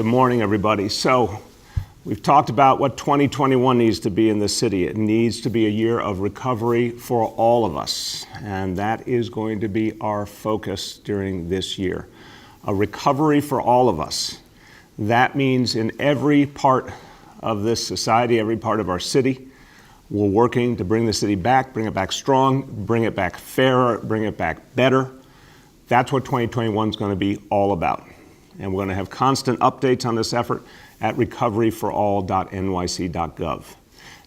Good morning, everybody. So we've talked about what 2021 needs to be in this city. It needs to be a year of recovery for all of us, and that is going to be our focus during this year. A recovery for all of us. That means in every part of this society, every part of our city, we're working to bring the city back, bring it back strong, bring it back fairer, bring it back better. That's what 2021 is going to be all about. And we're going to have constant updates on this effort at recoveryforall.nyc.gov.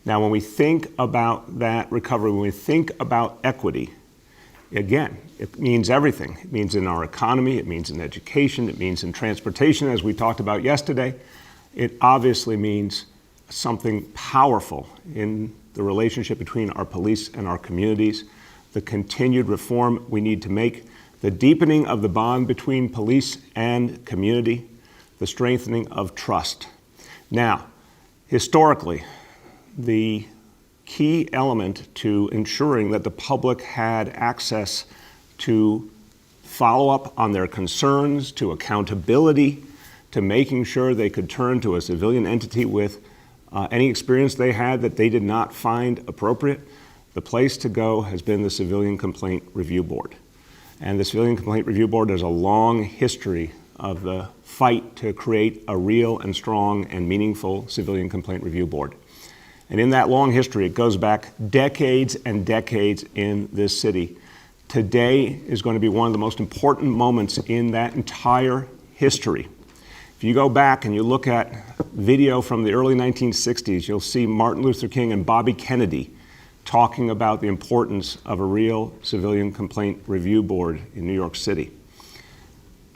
Now, when we think about that recovery, when we think about equity, again, it means everything. It means in our economy, it means in education, it means in transportation, as we talked about yesterday. It obviously means something powerful in the relationship between our police and our communities, the continued reform we need to make, the deepening of the bond between police and community, the strengthening of trust. Now, historically, the key element to ensuring that the public had access to follow up on their concerns, to accountability, to making sure they could turn to a civilian entity with any experience they had that they did not find appropriate, the place to go has been the Civilian Complaint Review Board. And the Civilian Complaint Review Board has a long history of the fight to create a real and strong and meaningful Civilian Complaint Review Board. And in that long history, it goes back decades and decades in this city. Today is going to be one of the most important moments in that entire history. If you go back and you look at video from the early 1960s, you'll see Martin Luther King and Bobby Kennedy talking about the importance of a real Civilian Complaint Review Board in New York City.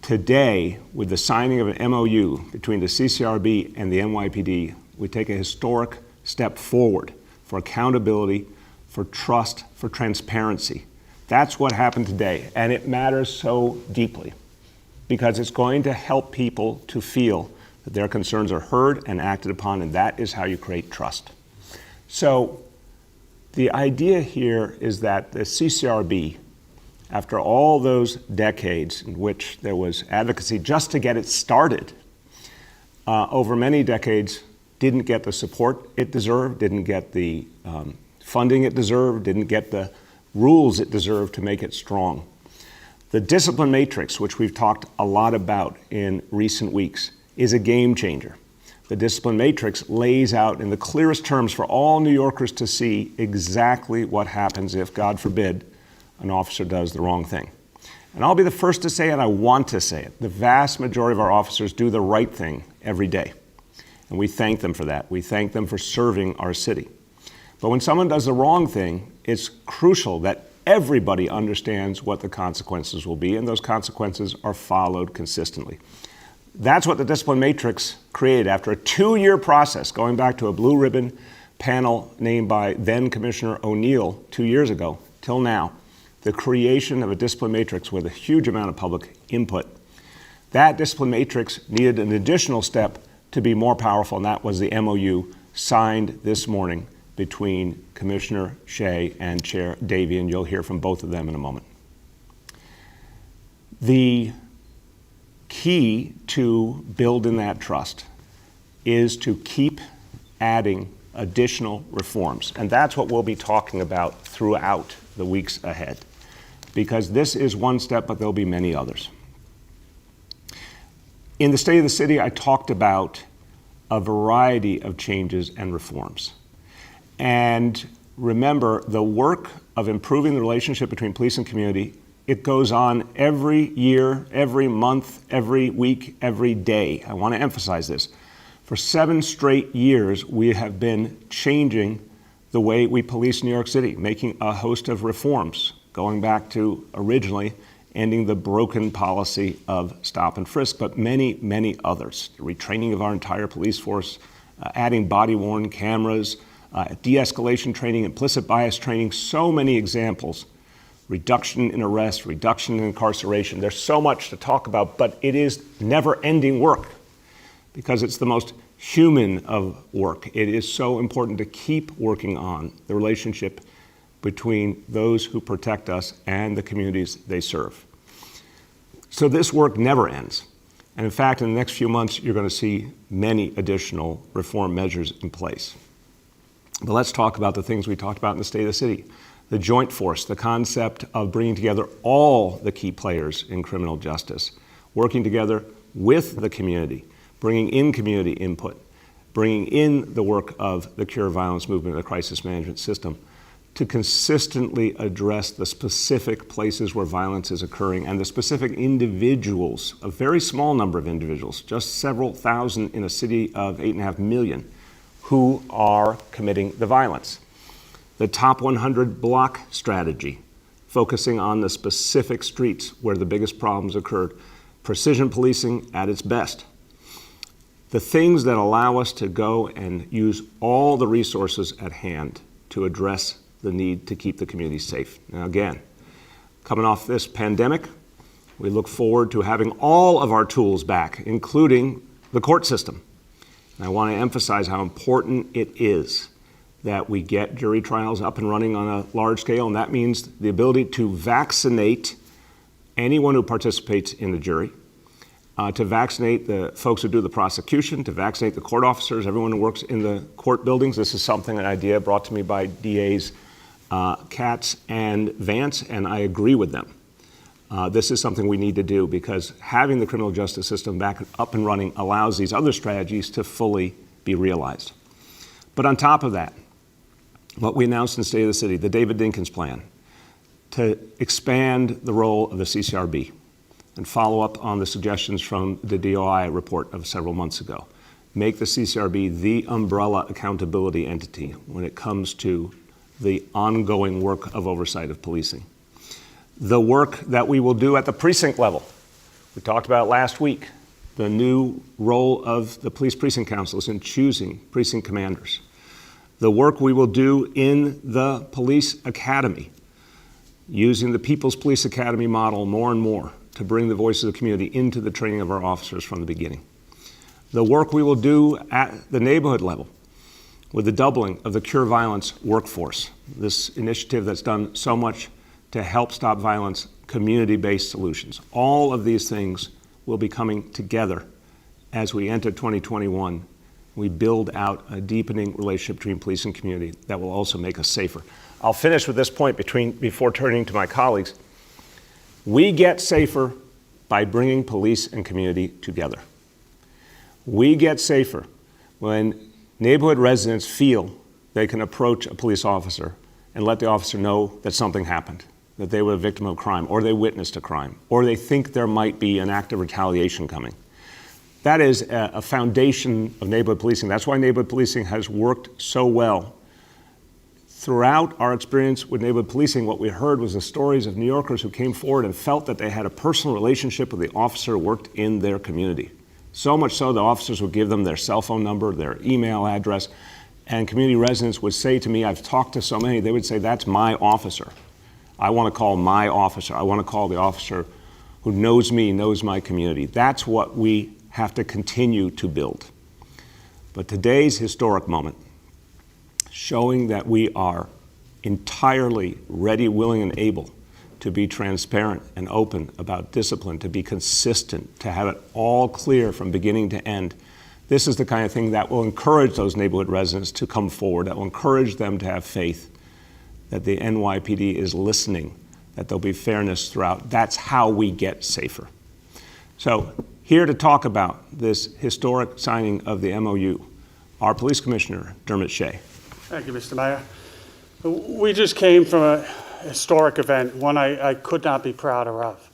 Today, with the signing of an MOU between the CCRB and the NYPD, we take a historic step forward for accountability, for trust, for transparency. That's what happened today, and it matters so deeply because it's going to help people to feel that their concerns are heard and acted upon, and that is how you create trust. So the idea here is that the CCRB, after all those decades in which there was advocacy just to get it started, over many decades didn't get the support it deserved, didn't get the funding it deserved, didn't get the rules it deserved to make it strong. The discipline matrix, which we've talked a lot about in recent weeks, is a game changer. The discipline matrix lays out in the clearest terms for all New Yorkers to see exactly what happens if, God forbid, an officer does the wrong thing. And I'll be the first to say it, I want to say it. The vast majority of our officers do the right thing every day. And we thank them for that. We thank them for serving our city. But when someone does the wrong thing, it's crucial that everybody understands what the consequences will be, and those consequences are followed consistently. That's what the discipline matrix created after a 2-year process, going back to a blue ribbon panel named by then Commissioner O'Neill 2 years ago till now. The creation of a discipline matrix with a huge amount of public input. That discipline matrix needed an additional step to be more powerful, and that was the MOU signed this morning between Commissioner Shea and Chair Davey, and you'll hear from both of them in a moment. The key to building that trust is to keep adding additional reforms. And that's what we'll be talking about throughout the weeks ahead. Because this is one step, but there'll be many others. In the State of the City, I talked about a variety of changes and reforms. And remember, the work of improving the relationship between police and community, it goes on every year, every month, every week, every day. I want to emphasize this. For 7 straight years, we have been changing the way we police New York City, making a host of reforms, going back to originally ending the broken policy of stop and frisk, but many, many others. The retraining of our entire police force, adding body-worn cameras, de-escalation training, implicit bias training, so many examples. Reduction in arrest, reduction in incarceration. There's so much to talk about, but it is never-ending work because it's the most human of work. It is so important to keep working on the relationship between those who protect us and the communities they serve. So this work never ends. And in fact, in the next few months, you're going to see many additional reform measures in place. But let's talk about the things we talked about in the State of the City. The joint force, the concept of bringing together all the key players in criminal justice, working together with the community, bringing in community input, bringing in the work of the Cure Violence Movement and the crisis management system to consistently address the specific places where violence is occurring and the specific individuals, a very small number of individuals, just several thousand in a city of 8.5 million, who are committing the violence. The top 100 block strategy, focusing on the specific streets where the biggest problems occurred. Precision policing at its best. The things that allow us to go and use all the resources at hand to address the need to keep the community safe. Now again, coming off this pandemic, we look forward to having all of our tools back, including the court system. And I want to emphasize how important it is that we get jury trials up and running on a large scale, and that means the ability to vaccinate anyone who participates in the jury, to vaccinate the folks who do the prosecution, to vaccinate the court officers, everyone who works in the court buildings. This is something, an idea brought to me by DAs Katz and Vance, and I agree with them. This is something we need to do because having the criminal justice system back up and running allows these other strategies to fully be realized. But on top of that, what we announced in the State of the City, the David Dinkins plan, to expand the role of the CCRB and follow up on the suggestions from the DOI report of several months ago. Make the CCRB the umbrella accountability entity when it comes to the ongoing work of oversight of policing. The work that we will do at the precinct level. We talked about it last week, the new role of the police precinct councils in choosing precinct commanders. The work we will do in the police academy, using the People's Police Academy model more and more to bring the voice of the community into the training of our officers from the beginning. The work we will do at the neighborhood level with the doubling of the Cure Violence workforce, this initiative that's done so much to help stop violence, community-based solutions. All of these things will be coming together as we enter 2021. We build out a deepening relationship between police and community that will also make us safer. I'll finish with this point before turning to my colleagues. We get safer by bringing police and community together. We get safer when neighborhood residents feel they can approach a police officer and let the officer know that something happened, that they were a victim of crime, or they witnessed a crime, or they think there might be an act of retaliation coming. That is a foundation of neighborhood policing. That's why neighborhood policing has worked so well. Throughout our experience with neighborhood policing, what we heard was the stories of New Yorkers who came forward and felt that they had a personal relationship with the officer who worked in their community. So much so the officers would give them their cell phone number, their email address, and community residents would say to me, I've talked to so many, they would say, that's my officer. I want to call my officer. I want to call the officer who knows me, knows my community. That's what we have to continue to build. But today's historic moment, showing that we are entirely ready, willing, and able to be transparent and open about discipline, to be consistent, to have it all clear from beginning to end. This is the kind of thing that will encourage those neighborhood residents to come forward, that will encourage them to have faith that the NYPD is listening, that there'll be fairness throughout. That's how we get safer. So here to talk about this historic signing of the MOU, our Police Commissioner, Dermot Shea. Thank you, Mr. Mayor. We just came from a historic event, one I could not be prouder of.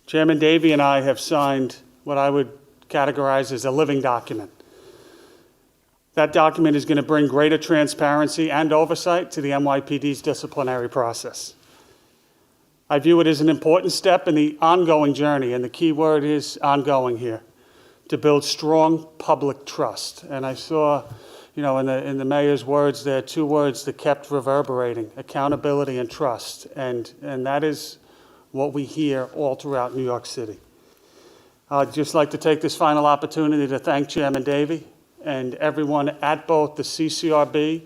Chairman Davey and I have signed what I would categorize as a living document. That document is going to bring greater transparency and oversight to the NYPD's disciplinary process. I view it as an important step in the ongoing journey, and the key word is ongoing here, to build strong public trust. And I saw, in the mayor's words, there are two words that kept reverberating: accountability and trust. And that is what we hear all throughout New York City. I'd just like to take this final opportunity to thank Chairman Davey and everyone at both the CCRB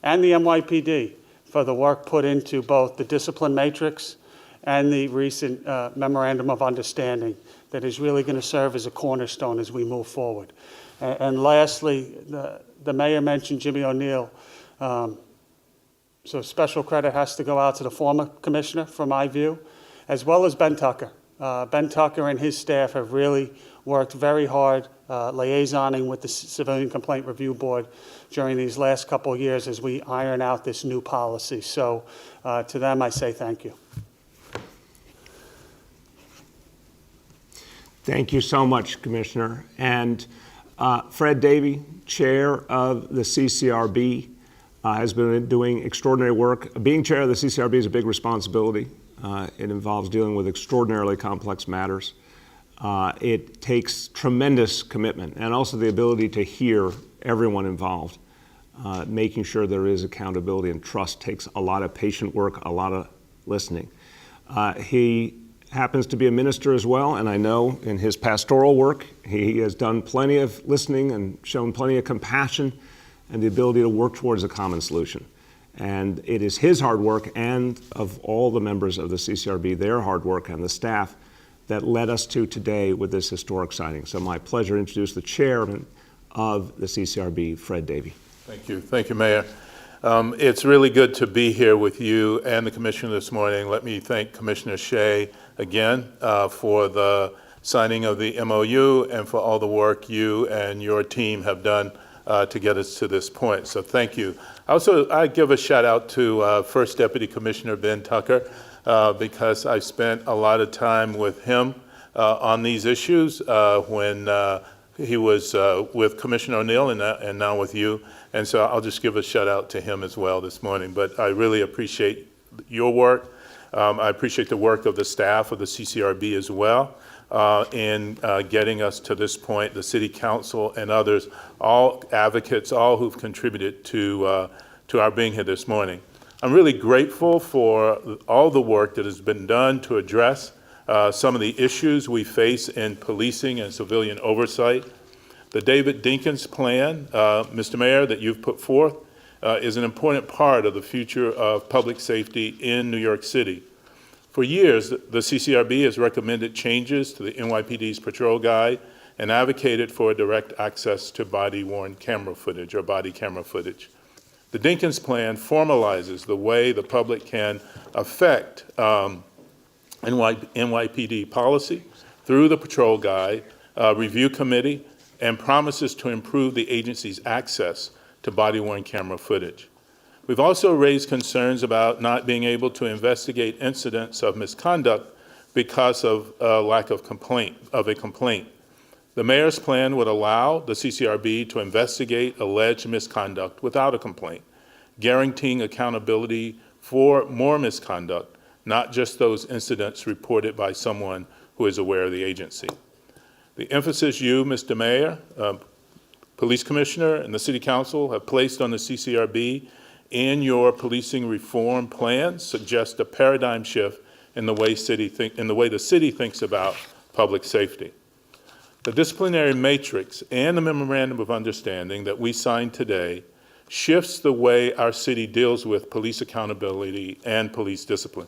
and the NYPD for the work put into both the discipline matrix and the recent memorandum of understanding that is really going to serve as a cornerstone as we move forward. And lastly, the mayor mentioned Jimmy O'Neill. So special credit has to go out to the former commissioner, from my view, as well as Ben Tucker. Ben Tucker and his staff have really worked very hard liaisoning with the Civilian Complaint Review Board during these last couple of years as we iron out this new policy. So to them, I say thank you. Thank you so much, Commissioner. And Fred Davey, Chair of the CCRB, has been doing extraordinary work. Being Chair of the CCRB is a big responsibility. It involves dealing with extraordinarily complex matters. It takes tremendous commitment and also the ability to hear everyone involved. Making sure there is accountability and trust takes a lot of patient work, a lot of listening. He happens to be a minister as well, and I know in his pastoral work he has done plenty of listening and shown plenty of compassion and the ability to work towards a common solution. And it is his hard work and of all the members of the CCRB, their hard work and the staff that led us to today with this historic signing. So my pleasure to introduce the chairman of the CCRB, Fred Davey. Thank you. Thank you, Mayor. It's really good to be here with you and the Commissioner this morning. Let me thank Commissioner Shea again for the signing of the MOU and for all the work you and your team have done to get us to this point. So thank you. I give a shout out to First Deputy Commissioner Ben Tucker because I spent a lot of time with him on these issues when he was with Commissioner O'Neill and now with you. And so I'll just give a shout out to him as well this morning. But I really appreciate your work. I appreciate the work of the staff of the CCRB as well in getting us to this point, the City Council and others, all advocates, all who've contributed to our being here this morning. I'm really grateful for all the work that has been done to address some of the issues we face in policing and civilian oversight. The David Dinkins plan, Mr. Mayor, that you've put forth is an important part of the future of public safety in New York City. For years, the CCRB has recommended changes to the NYPD's patrol guide and advocated for direct access to body-worn camera footage or body camera footage. The Dinkins plan formalizes the way the public can affect NYPD policy through the patrol guide, review committee, and promises to improve the agency's access to body-worn camera footage. We've also raised concerns about not being able to investigate incidents of misconduct because of lack of a complaint. The mayor's plan would allow the CCRB to investigate alleged misconduct without a complaint, guaranteeing accountability for more misconduct, not just those incidents reported by someone who is aware of the agency. The emphasis you, Mr. Mayor, Police Commissioner, and the City Council have placed on the CCRB in your policing reform plans suggests a paradigm shift in the way the city thinks about public safety. The disciplinary matrix and the memorandum of understanding that we signed today shifts the way our city deals with police accountability and police discipline.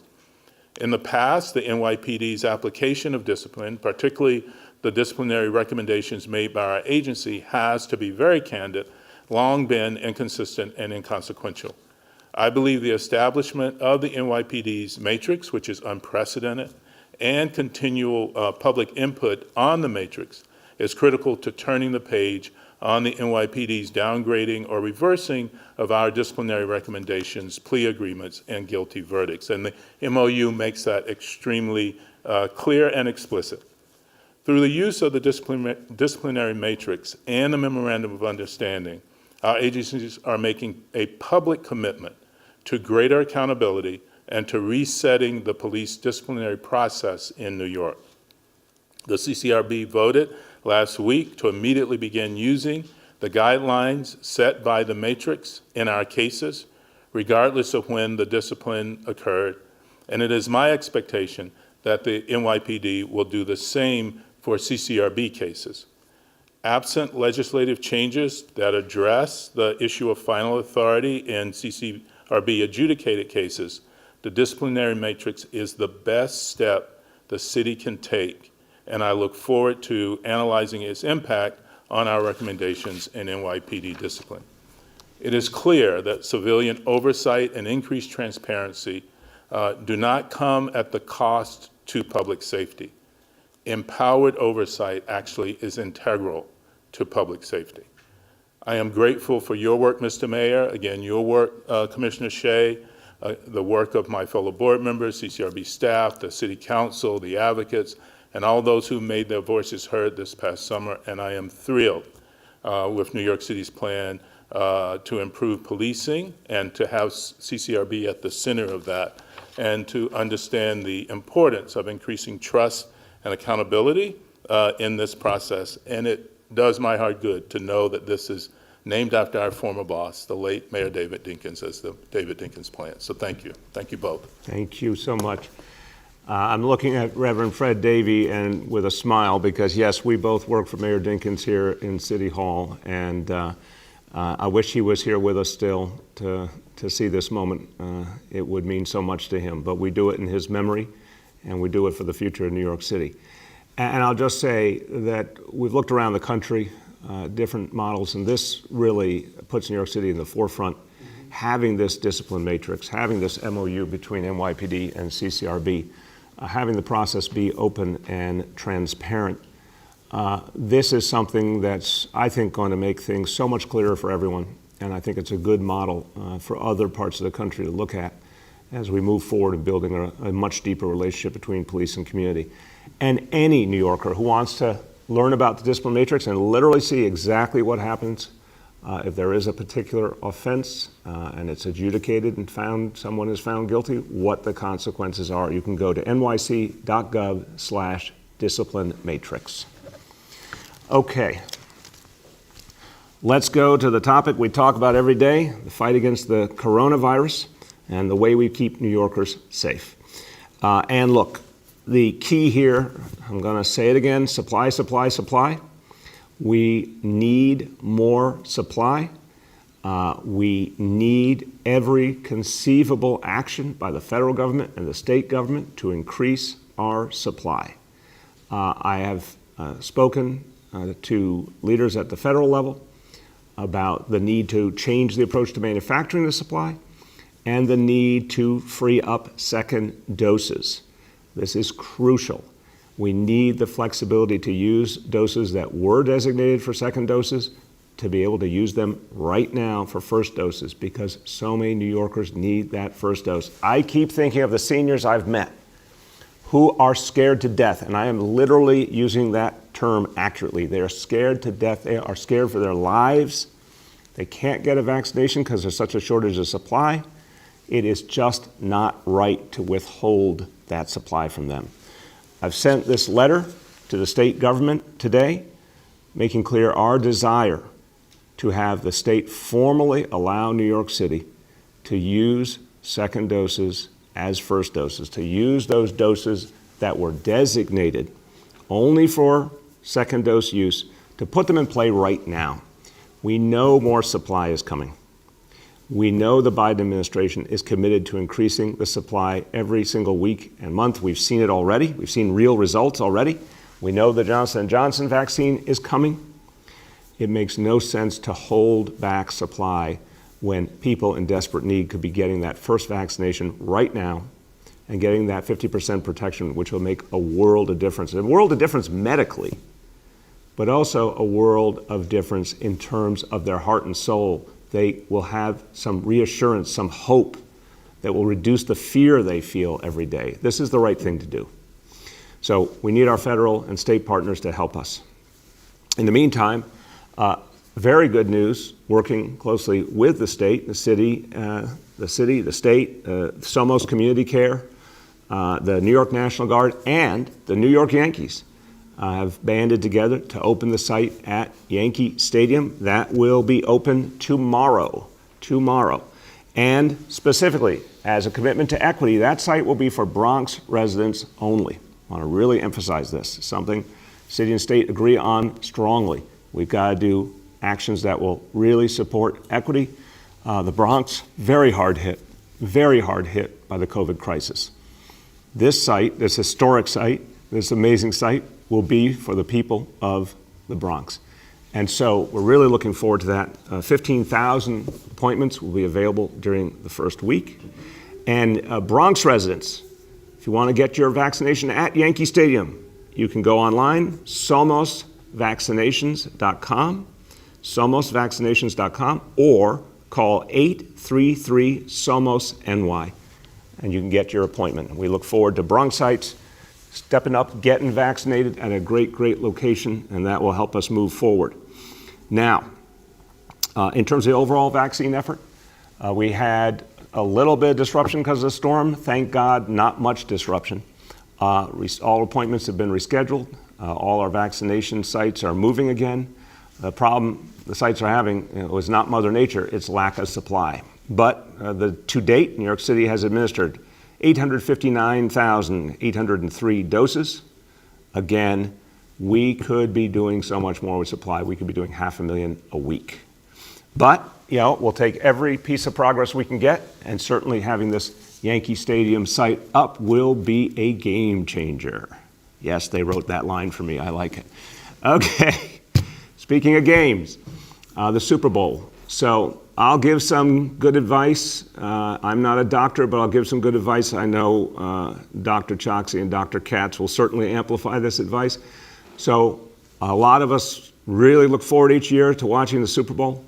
In the past, the NYPD's application of discipline, particularly the disciplinary recommendations made by our agency, has, to be very candid, long been inconsistent and inconsequential. I believe the establishment of the NYPD's matrix, which is unprecedented, and continual public input on the matrix is critical to turning the page on the NYPD's downgrading or reversing of our disciplinary recommendations, plea agreements, and guilty verdicts. And the MOU makes that extremely clear and explicit. Through the use of the disciplinary matrix and the memorandum of understanding, our agencies are making a public commitment to greater accountability and to resetting the police disciplinary process in New York. The CCRB voted last week to immediately begin using the guidelines set by the matrix in our cases, regardless of when the discipline occurred. And it is my expectation that the NYPD will do the same for CCRB cases. Absent legislative changes that address the issue of final authority in CCRB adjudicated cases, The disciplinary matrix is the best step the city can take, and I look forward to analyzing its impact on our recommendations in NYPD discipline. It is clear that civilian oversight and increased transparency do not come at the cost to public safety. Empowered oversight actually is integral to public safety. I am grateful for your work, Mr. Mayor, again, your work, Commissioner Shea, the work of my fellow board members, CCRB staff, the City Council, the advocates, and all those who made their voices heard this past summer, and I am thrilled with New York City's plan to improve policing and to have CCRB at the center of that, and to understand the importance of increasing trust and accountability in this process. And it does my heart good to know that this is named after our former boss, the late Mayor David Dinkins, as the David Dinkins plan. So thank you. Thank you both. Thank you so much. I'm looking at Reverend Fred Davey and with a smile because, yes, we both work for Mayor Dinkins here in City Hall, and I wish he was here with us still to see this moment. It would mean so much to him, but we do it in his memory, and we do it for the future of New York City. And I'll just say that we've looked around the country, different models, and this really puts New York City in the forefront. Having this discipline matrix, having this MOU between NYPD and CCRB, having the process be open and transparent. This is something that's, I think, going to make things so much clearer for everyone, and I think it's a good model for other parts of the country to look at as we move forward in building a much deeper relationship between police and community. And any New Yorker who wants to learn about the discipline matrix and literally see exactly what happens if there is a particular offense and it's adjudicated and someone is found guilty, what the consequences are, you can go to nyc.gov/discipline matrix. Okay, let's go to the topic we talk about every day, the fight against the coronavirus and the way we keep New Yorkers safe. And look, the key here, I'm going to say it again, supply, supply, supply. We need more supply. We need every conceivable action by the federal government and the state government to increase our supply. I have spoken to leaders at the federal level about the need to change the approach to manufacturing the supply and the need to free up second doses. This is crucial. We need the flexibility to use doses that were designated for second doses to be able to use them right now for first doses because so many New Yorkers need that first dose. I keep thinking of the seniors I've met who are scared to death, and I am literally using that term accurately. They are scared to death. They are scared for their lives. They can't get a vaccination because there's such a shortage of supply. It is just not right to withhold that supply from them. I've sent this letter to the state government today, making clear our desire to have the state formally allow New York City to use second doses as first doses, to use those doses that were designated only for second dose use, to put them in play right now. We know more supply is coming. We know the Biden administration is committed to increasing the supply every single week and month. We've seen it already. We've seen real results already. We know the Johnson & Johnson vaccine is coming. It makes no sense to hold back supply when people in desperate need could be getting that first vaccination right now and getting that 50% protection, which will make a world of difference. A world of difference medically, but also a world of difference in terms of their heart and soul. They will have some reassurance, some hope that will reduce the fear they feel every day. This is the right thing to do. So we need our federal and state partners to help us. In the meantime, very good news, working closely with the state, the state, Somos Community Care, the New York National Guard, and the New York Yankees have banded together to open the site at Yankee Stadium. That will be open tomorrow. And specifically, as a commitment to equity, that site will be for Bronx residents only. I want to really emphasize this. It's something city and state agree on strongly. We've got to do actions that will really support equity. The Bronx, very hard hit by the COVID crisis. This site, this historic site, this amazing site, will be for the people of the Bronx. And so we're really looking forward to that. 15,000 appointments will be available during the first week. And Bronx residents, if you want to get your vaccination at Yankee Stadium, you can go online, somosvaccinations.com, somosvaccinations.com, or call 833-SOMOS-NY, and you can get your appointment. We look forward to Bronxites stepping up, getting vaccinated at a great, great location, and that will help us move forward. Now, in terms of the overall vaccine effort, we had a little bit of disruption because of the storm. Thank God, not much disruption. All appointments have been rescheduled. All our vaccination sites are moving again. The problem the sites are having is not Mother Nature, it's lack of supply. But to date, New York City has administered 859,803 doses. Again, we could be doing so much more with supply. We could be doing 500,000 a week. But, we'll take every piece of progress we can get, and certainly having this Yankee Stadium site up will be a game changer. Yes, they wrote that line for me. I like it. Okay, speaking of games, the Super Bowl. So I'll give some good advice. I'm not a doctor, but I'll give some good advice. I know Dr. Choksi and Dr. Katz will certainly amplify this advice. So a lot of us really look forward each year to watching the Super Bowl.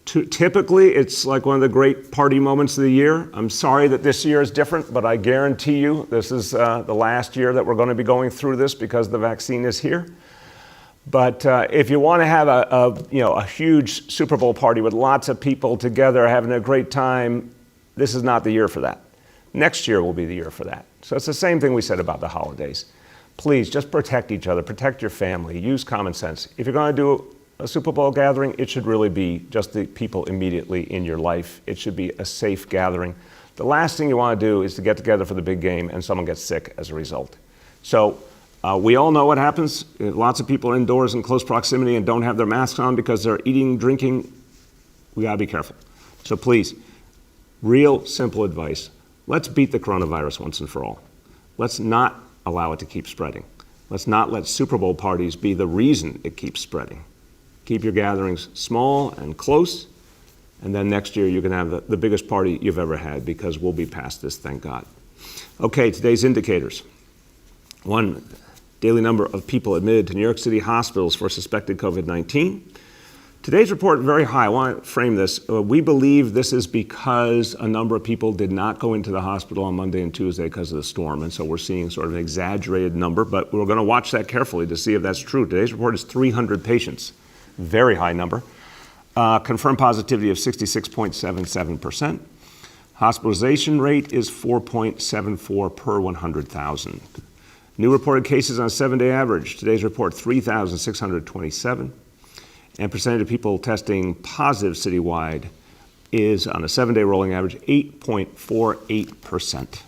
Typically, it's like one of the great party moments of the year. I'm sorry that this year is different, but I guarantee you this is the last year that we're going to be going through this because the vaccine is here. But if you want to have a huge Super Bowl party with lots of people together having a great time, this is not the year for that. Next year will be the year for that. So it's the same thing we said about the holidays. Please just protect each other, protect your family, use common sense. If you're going to do a Super Bowl gathering, it should really be just the people immediately in your life. It should be a safe gathering. The last thing you want to do is to get together for the big game and someone gets sick as a result. So we all know what happens. Lots of people indoors in close proximity and don't have their masks on because they're eating, drinking. We gotta be careful. So please, real simple advice. Let's beat the coronavirus once and for all. Let's not allow it to keep spreading. Let's not let Super Bowl parties be the reason it keeps spreading. Keep your gatherings small and close, and then next year you can have the biggest party you've ever had because we'll be past this, thank God. Okay, today's indicators. 1, daily number of people admitted to New York City hospitals for suspected COVID-19. Today's report, very high. I want to frame this. We believe this is because a number of people did not go into the hospital on Monday and Tuesday because of the storm, and so we're seeing sort of an exaggerated number, but we're going to watch that carefully to see if that's true. Today's report is 300 patients. Very high number. Confirmed positivity of 66.77%. Hospitalization rate is 4.74 per 100,000. New reported cases on a 7-day average. Today's report, 3,627. And percentage of people testing positive citywide is on a 7-day rolling average, 8.48%.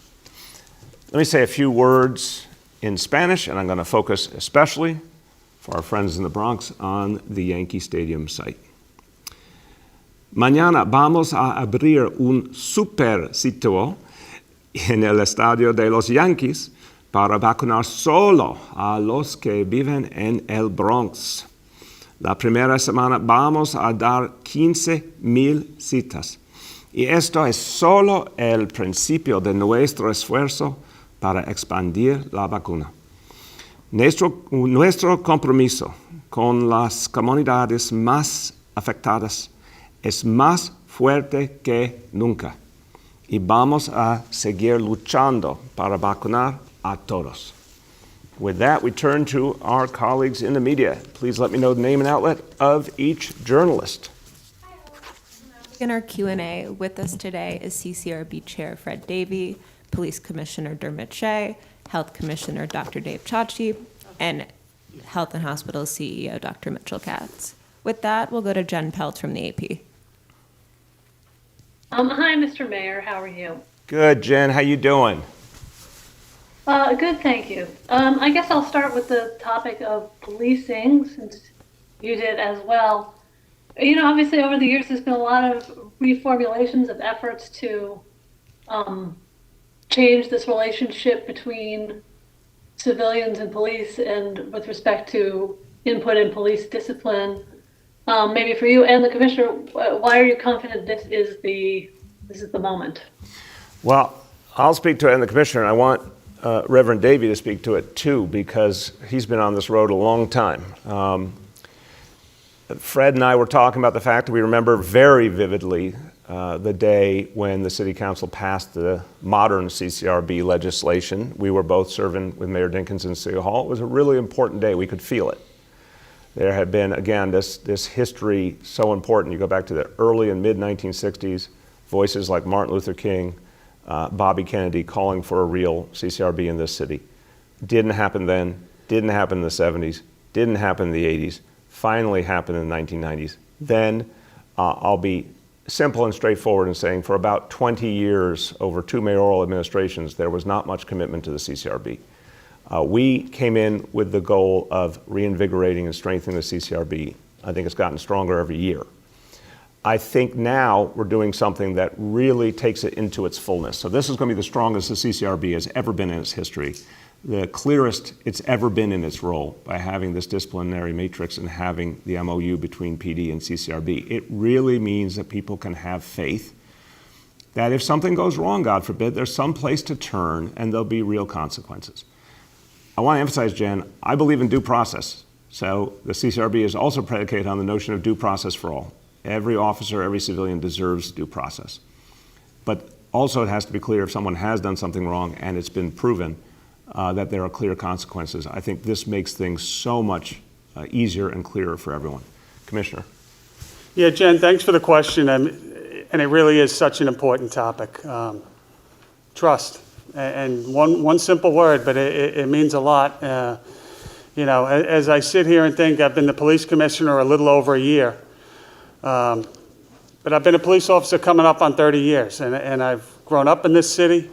Let me say a few words in Spanish, and I'm going to focus especially for our friends in the Bronx on the Yankee Stadium site. Mañana vamos a abrir un super sitio en el estadio de los Yankees para vacunar solo a los que viven en el Bronx. La primera semana vamos a dar 15,000 citas. Y esto es solo el principio de nuestro esfuerzo para expandir la vacuna. Nuestro compromiso con las comunidades más afectadas es más fuerte que nunca. Y vamos a seguir luchando para vacunar a todos. With that, we turn to our colleagues in the media. Please let me know the name and outlet of each journalist. In our Q&A, with us today is CCRB Chair Fred Davey, Police Commissioner Dermot Shea, Health Commissioner Dr. Dave Chachi, and Health and Hospitals CEO Dr. Mitchell Katz. With that, we'll go to Jen Pelt from the AP. Hi, Mr. Mayor. How are you? Good, Jen. How you doing? Good, thank you. I guess I'll start with the topic of policing, since you did as well. Obviously over the years, there's been a lot of reformulations of efforts to change this relationship between civilians and police and with respect to input in police discipline. Maybe for you and the commissioner, why are you confident this is the moment? Well, I'll speak to it, and the commissioner, and I want Reverend Davey to speak to it too, because he's been on this road a long time. Fred and I were talking about the fact that we remember very vividly the day when the City Council passed the modern CCRB legislation. We were both serving with Mayor Dinkins in City Hall. It was a really important day. We could feel it. There had been, again, this history so important. You go back to the early and mid-1960s, voices like Martin Luther King, Bobby Kennedy calling for a real CCRB in this city. Didn't happen then, didn't happen in the 70s, didn't happen in the 80s, finally happened in the 1990s. Then I'll be simple and straightforward in saying for about 20 years, over 2 mayoral administrations, there was not much commitment to the CCRB. We came in with the goal of reinvigorating and strengthening the CCRB. I think it's gotten stronger every year. I think now we're doing something that really takes it into its fullness. So this is going to be the strongest the CCRB has ever been in its history, the clearest it's ever been in its role by having this disciplinary matrix and having the MOU between PD and CCRB. It really means that people can have faith that if something goes wrong, God forbid, there's some place to turn and there'll be real consequences. I want to emphasize, Jen, I believe in due process. So the CCRB is also predicated on the notion of due process for all. Every officer, every civilian deserves due process. But also it has to be clear if someone has done something wrong and it's been proven that there are clear consequences. I think this makes things so much easier and clearer for everyone. Commissioner. Yeah, Jen, thanks for the question. And it really is such an important topic. Trust. And one simple word, but it means a lot. You know, as I sit here and think, I've been the police commissioner a little over a year. But I've been a police officer coming up on 30 years, and I've grown up in this city.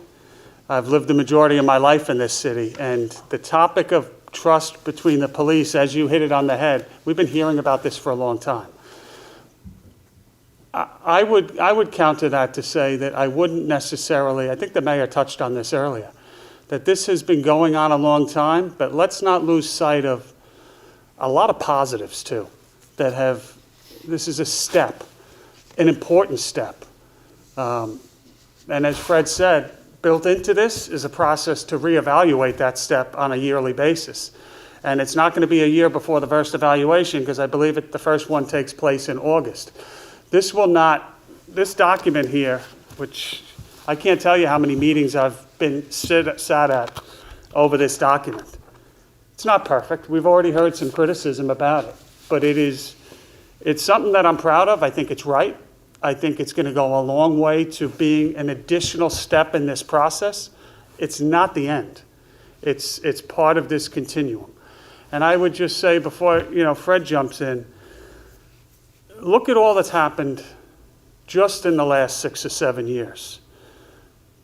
I've lived the majority of my life in this city, and the topic of trust between the police, as you hit it on the head, we've been hearing about this for a long time. I would counter that to say that I wouldn't necessarily, I think the mayor touched on this earlier, that this has been going on a long time, but let's not lose sight of a lot of positives too, that have, this is a step, an important step. And as Fred said, built into this is a process to reevaluate that step on a yearly basis. And it's not going to be a year before the first evaluation because I believe the first one takes place in August. This document here, which I can't tell you how many meetings I've been sat at over this document. It's not perfect. We've already heard some criticism about it, but it's something that I'm proud of. I think it's right. I think it's going to go a long way to being an additional step in this process. It's not the end. It's part of this continuum. And I would just say before, Fred jumps in, look at all that's happened just in the last 6 or 7 years.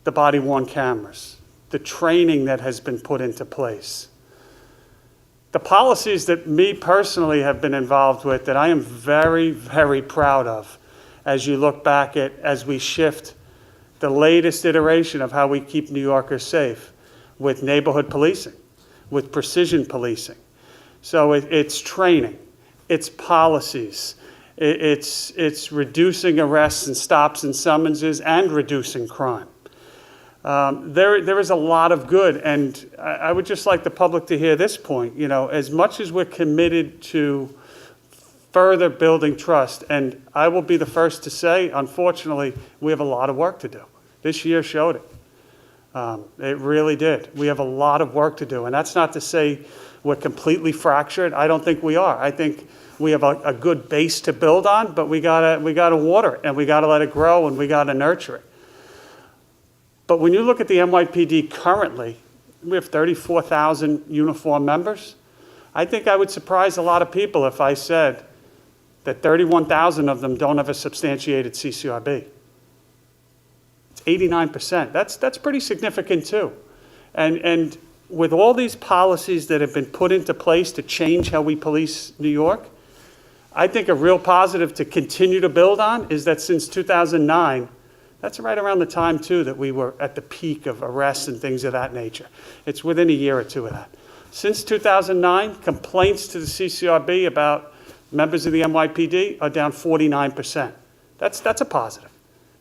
The body-worn cameras, the training that has been put into place, the policies that me personally have been involved with that I am very, very proud of as you look back at, as we shift the latest iteration of how we keep New Yorkers safe with neighborhood policing, with precision policing. So it's training, it's policies, it's reducing arrests and stops and summonses and reducing crime. There is a lot of good, and I would just like the public to hear this point. As much as we're committed to further building trust, and I will be the first to say, unfortunately, we have a lot of work to do. This year showed it. It really did. We have a lot of work to do, and that's not to say we're completely fractured. I don't think we are. I think we have a good base to build on, but we gotta water it, and we gotta let it grow, and we gotta nurture it. But when you look at the NYPD currently, we have 34,000 uniformed members. I think I would surprise a lot of people if I said that 31,000 of them don't have a substantiated CCRB. It's 89%. That's pretty significant too. And with all these policies that have been put into place to change how we police New York, I think a real positive to continue to build on is that since 2009, That's right around the time, too, that we were at the peak of arrests and things of that nature. It's within a year or two of that. Since 2009, complaints to the CCRB about members of the NYPD are down 49%. That's a positive.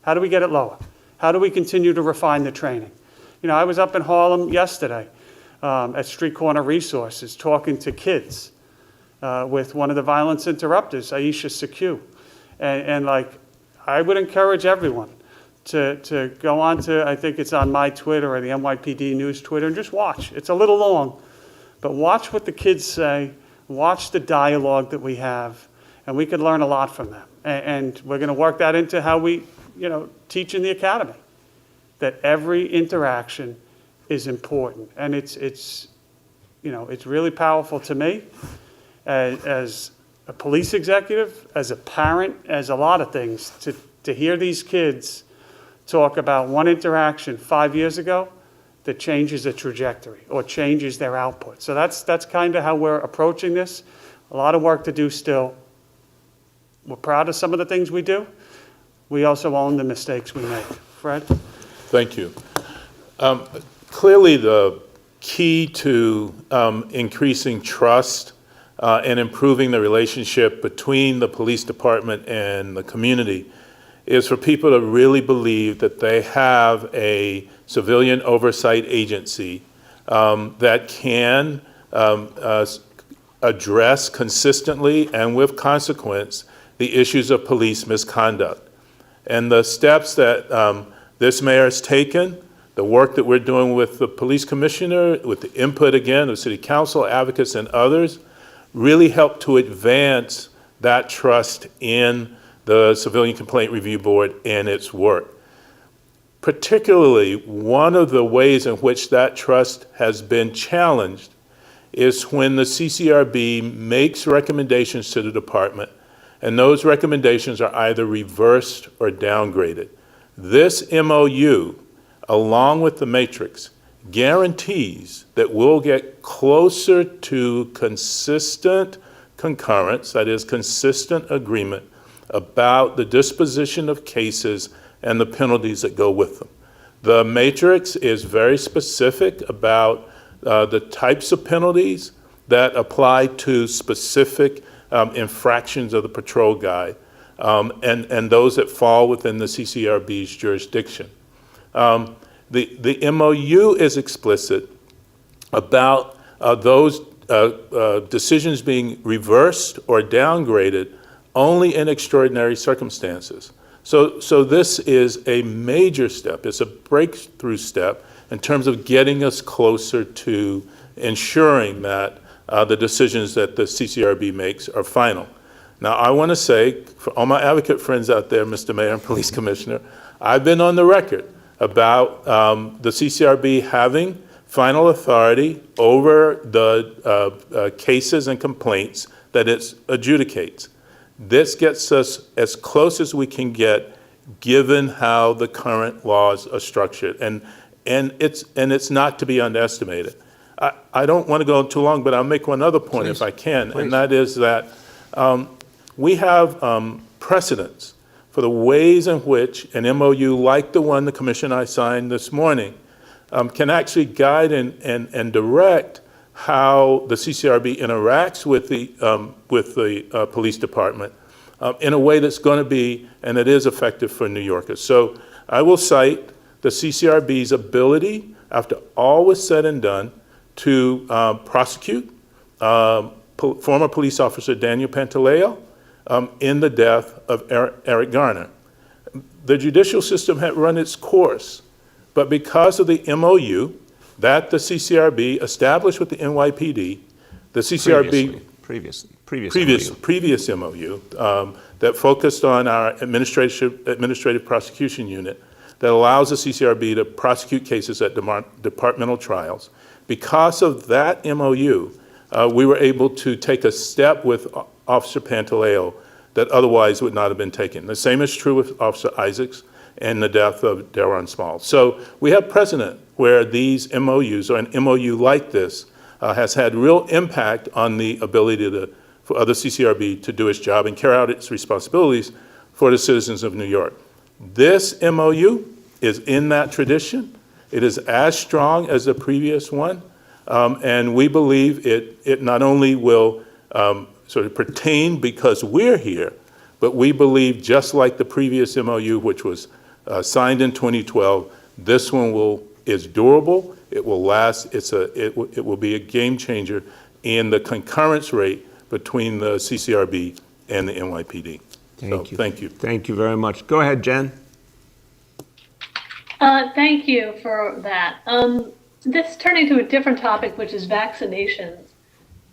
How do we get it lower? How do we continue to refine the training? You know, I was up in Harlem yesterday at Street Corner Resources talking to kids with one of the violence interrupters, Aisha Sekou. And like, I would encourage everyone to go on to, I think it's on my Twitter or the NYPD News Twitter, and just watch. It's a little long, but watch what the kids say, watch the dialogue that we have, and we can learn a lot from them. And we're going to work that into how we, you know, teach in the academy, that every interaction is important. And it's you know, it's really powerful to me as a police executive, as a parent, as a lot of things, to hear these kids talk about one interaction 5 years ago that changes a trajectory or changes their output. So that's kind of how we're approaching this. A lot of work to do still. We're proud of some of the things we do. We also own the mistakes we make. Fred? Thank you. Clearly, the key to increasing trust and improving the relationship between the police department and the community is for people to really believe that they have a civilian oversight agency that can address consistently and with consequence the issues of police misconduct. And the steps that this mayor has taken, the work that we're doing with the police commissioner, with the input again of city council, advocates, and others, really help to advance that trust in the Civilian Complaint Review Board and its work. Particularly, one of the ways in which that trust has been challenged is when the CCRB makes recommendations to the department, and those recommendations are either reversed or downgraded. This MOU, along with the matrix, guarantees that we'll get closer to consistent concurrence, that is, consistent agreement about the disposition of cases and the penalties that go with them. The matrix is very specific about the types of penalties that apply to specific infractions of the patrol guide and those that fall within the CCRB's jurisdiction. The MOU is explicit about those decisions being reversed or downgraded only in extraordinary circumstances. So this is a major step. It's a breakthrough step in terms of getting us closer to ensuring that the decisions that the CCRB makes are final. Now, I want to say, for all my advocate friends out there, Mr. Mayor and Police Commissioner, I've been on the record about the CCRB having final authority over the cases and complaints that it adjudicates. This gets us as close as we can get, given how the current laws are structured, and it's not to be underestimated. I don't want to go too long, but I'll make one other point if I can, and that is that we have precedents for the ways in which an MOU like the one the commission I signed this morning can actually guide and direct how the CCRB interacts with the police department in a way that's going to be, and it is effective for New Yorkers. So I will cite the CCRB's ability, after all was said and done, to prosecute former police officer Daniel Pantaleo in the death of Eric Garner. The judicial system had run its course, but because of the MOU that the CCRB established with the NYPD, the CCRB previous MOU that focused on our administrative prosecution unit that allows the CCRB to prosecute cases at departmental trials. Because of that MOU, we were able to take a step with Officer Pantaleo that otherwise would not have been taken. The same is true with Officer Isaacs and the death of Daron Small. So we have precedent where these MOUs, or an MOU like this, has had real impact on the ability for other CCRB to do its job and carry out its responsibilities for the citizens of New York. This MOU is in that tradition. It is as strong as the previous one, and we believe it not only will sort of pertain because we're here, but we believe just like the previous MOU, which was signed in 2012, this one is durable, it will last, it will be a game changer in the concurrence rate between the CCRB and the NYPD. Thank you. Thank you. Thank you very much. Go ahead, Jen. Thank you for that. This turning to a different topic, which is vaccinations.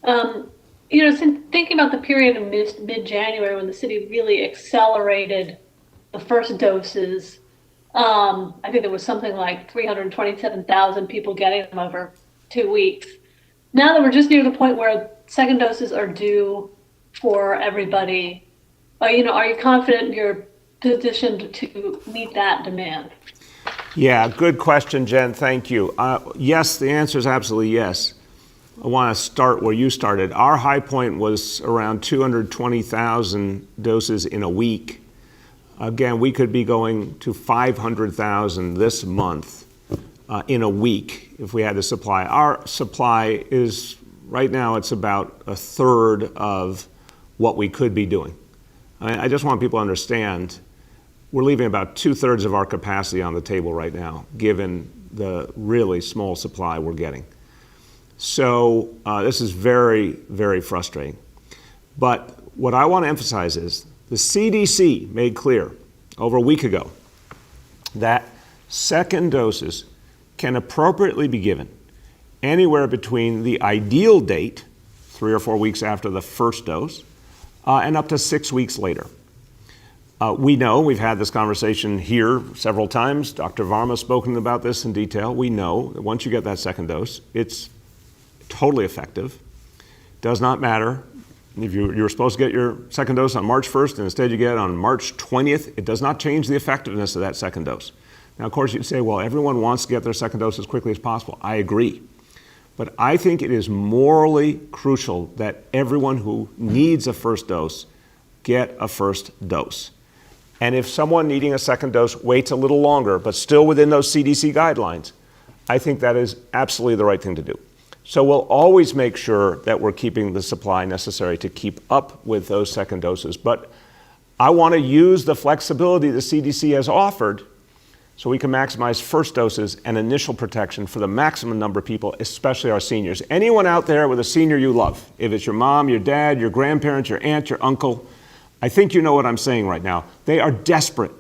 Since thinking about the period of mid-January when the city really accelerated the first doses, I think there was something like 327,000 people getting them over 2 weeks. Now that we're just near the point where second doses are due for everybody, are you confident you're positioned to meet that demand? Yeah, good question, Jen. Thank you. Yes, the answer is absolutely yes. I want to start where you started. Our high point was around 220,000 doses in a week. Again, we could be going to 500,000 this month in a week if we had the supply. Our supply is, right now, it's about a third of what we could be doing. I just want people to understand we're leaving about 2/3 of our capacity on the table right now, given the really small supply we're getting. So this is very, very frustrating. But what I want to emphasize is the CDC made clear over a week ago that second doses can appropriately be given anywhere between the ideal date, 3 or 4 weeks after the first dose, and up to 6 weeks later. We know, we've had this conversation here several times, Dr. Varma's spoken about this in detail. We know that once you get that second dose, it's totally effective. Does not matter if you're supposed to get your second dose on March 1st and instead you get it on March 20th, it does not change the effectiveness of that second dose. Now, of course, you'd say, well, everyone wants to get their second dose as quickly as possible. I agree. But I think it is morally crucial that everyone who needs a first dose get a first dose. And if someone needing a second dose waits a little longer, but still within those CDC guidelines, I think that is absolutely the right thing to do. So we'll always make sure that we're keeping the supply necessary to keep up with those second doses. But I want to use the flexibility the CDC has offered so we can maximize first doses and initial protection for the maximum number of people, especially our seniors. Anyone out there with a senior you love, if it's your mom, your dad, your grandparents, your aunt, your uncle, I think you know what I'm saying right now. They are desperate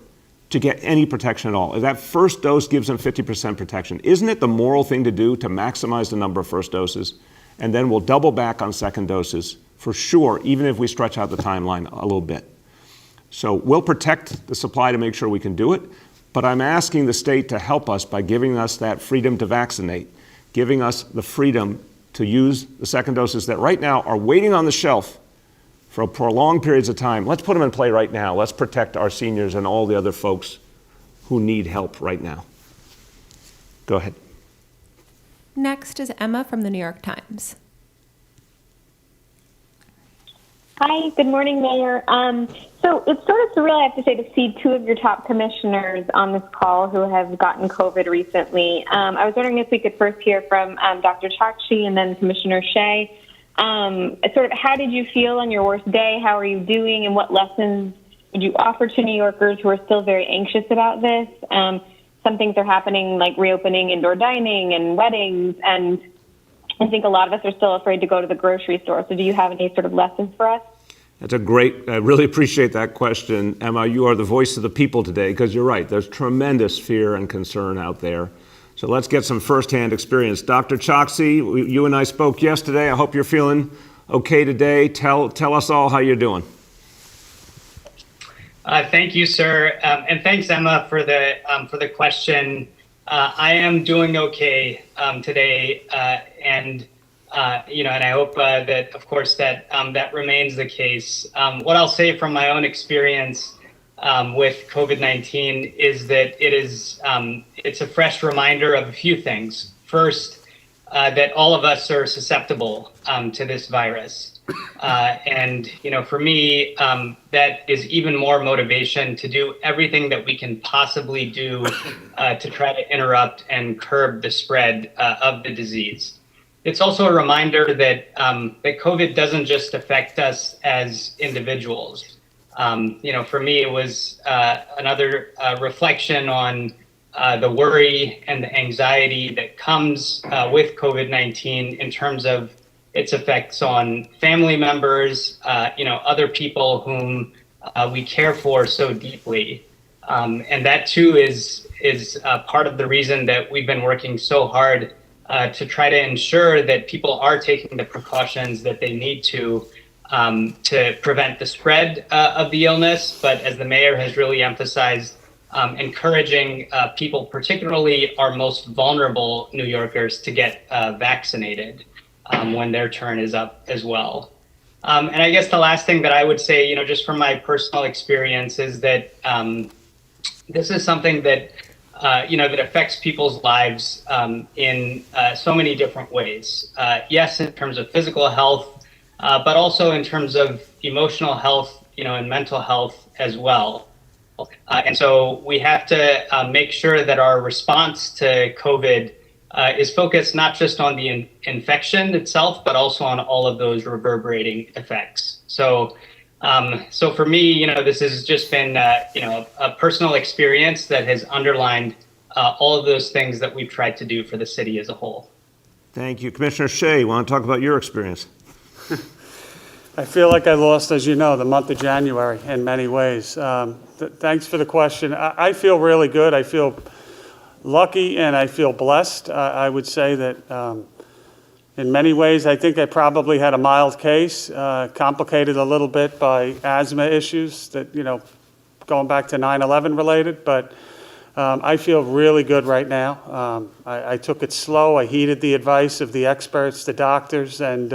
to get any protection at all. If that first dose gives them 50% protection, isn't it the moral thing to do to maximize the number of first doses? And then we'll double back on second doses for sure, even if we stretch out the timeline a little bit. So we'll protect the supply to make sure we can do it, but I'm asking the state to help us by giving us that freedom to vaccinate, giving us the freedom to use the second doses that right now are waiting on the shelf for prolonged periods of time. Let's put them in play right now. Let's protect our seniors and all the other folks who need help right now. Go ahead. Next is Emma from the New York Times. Hi, good morning, Mayor. So it's sort of surreal, I have to say, to see two of your top commissioners on this call who have gotten COVID recently. I was wondering if we could first hear from Dr. Chakshi and then Commissioner Shea. Sort of how did you feel on your worst day? How are you doing? And what lessons would you offer to New Yorkers who are still very anxious about this? Some things are happening, like reopening indoor dining and weddings, and I think a lot of us are still afraid to go to the grocery store. So do you have any sort of lessons for us? That's a great, I really appreciate that question. Emma, you are the voice of the people today, because you're right, there's tremendous fear and concern out there. So let's get some firsthand experience. Dr. Chokshi, you and I spoke yesterday. I hope you're feeling okay today. Tell us all how you're doing. Thank you, sir, and thanks, Emma, for the question. I am doing okay today, and I hope that, of course, that remains the case. What I'll say from my own experience with COVID-19 is that it's a fresh reminder of a few things. First, that all of us are susceptible to this virus. And, for me, that is even more motivation to do everything that we can possibly do to try to interrupt and curb the spread of the disease. It's also a reminder that that COVID doesn't just affect us as individuals. For me, it was another reflection on the worry and the anxiety that comes with COVID-19 in terms of its effects on family members, other people whom we care for so deeply. And that too is part of the reason that we've been working so hard to try to ensure that people are taking the precautions that they need to prevent the spread of the illness. But as the mayor has really emphasized, encouraging people, particularly our most vulnerable New Yorkers, to get vaccinated when their turn is up as well. And I guess the last thing that I would say, just from my personal experience, is that this is something that that affects people's lives in so many different ways. Yes, in terms of physical health, but also in terms of emotional health, and mental health as well. And so we have to make sure that our response to COVID is focused not just on the infection itself, but also on all of those reverberating effects. So for me, this has just been, a personal experience that has underlined all of those things that we've tried to do for the city as a whole. Thank you. Commissioner Shea, want to talk about your experience? I feel like I lost, as you know, the month of January in many ways. Thanks for the question. I feel really good. I feel lucky and I feel blessed. I would say that in many ways, I think I probably had a mild case, complicated a little bit by asthma issues that, going back to 9/11 related, but I feel really good right now. I took it slow. I heeded the advice of the experts, the doctors, and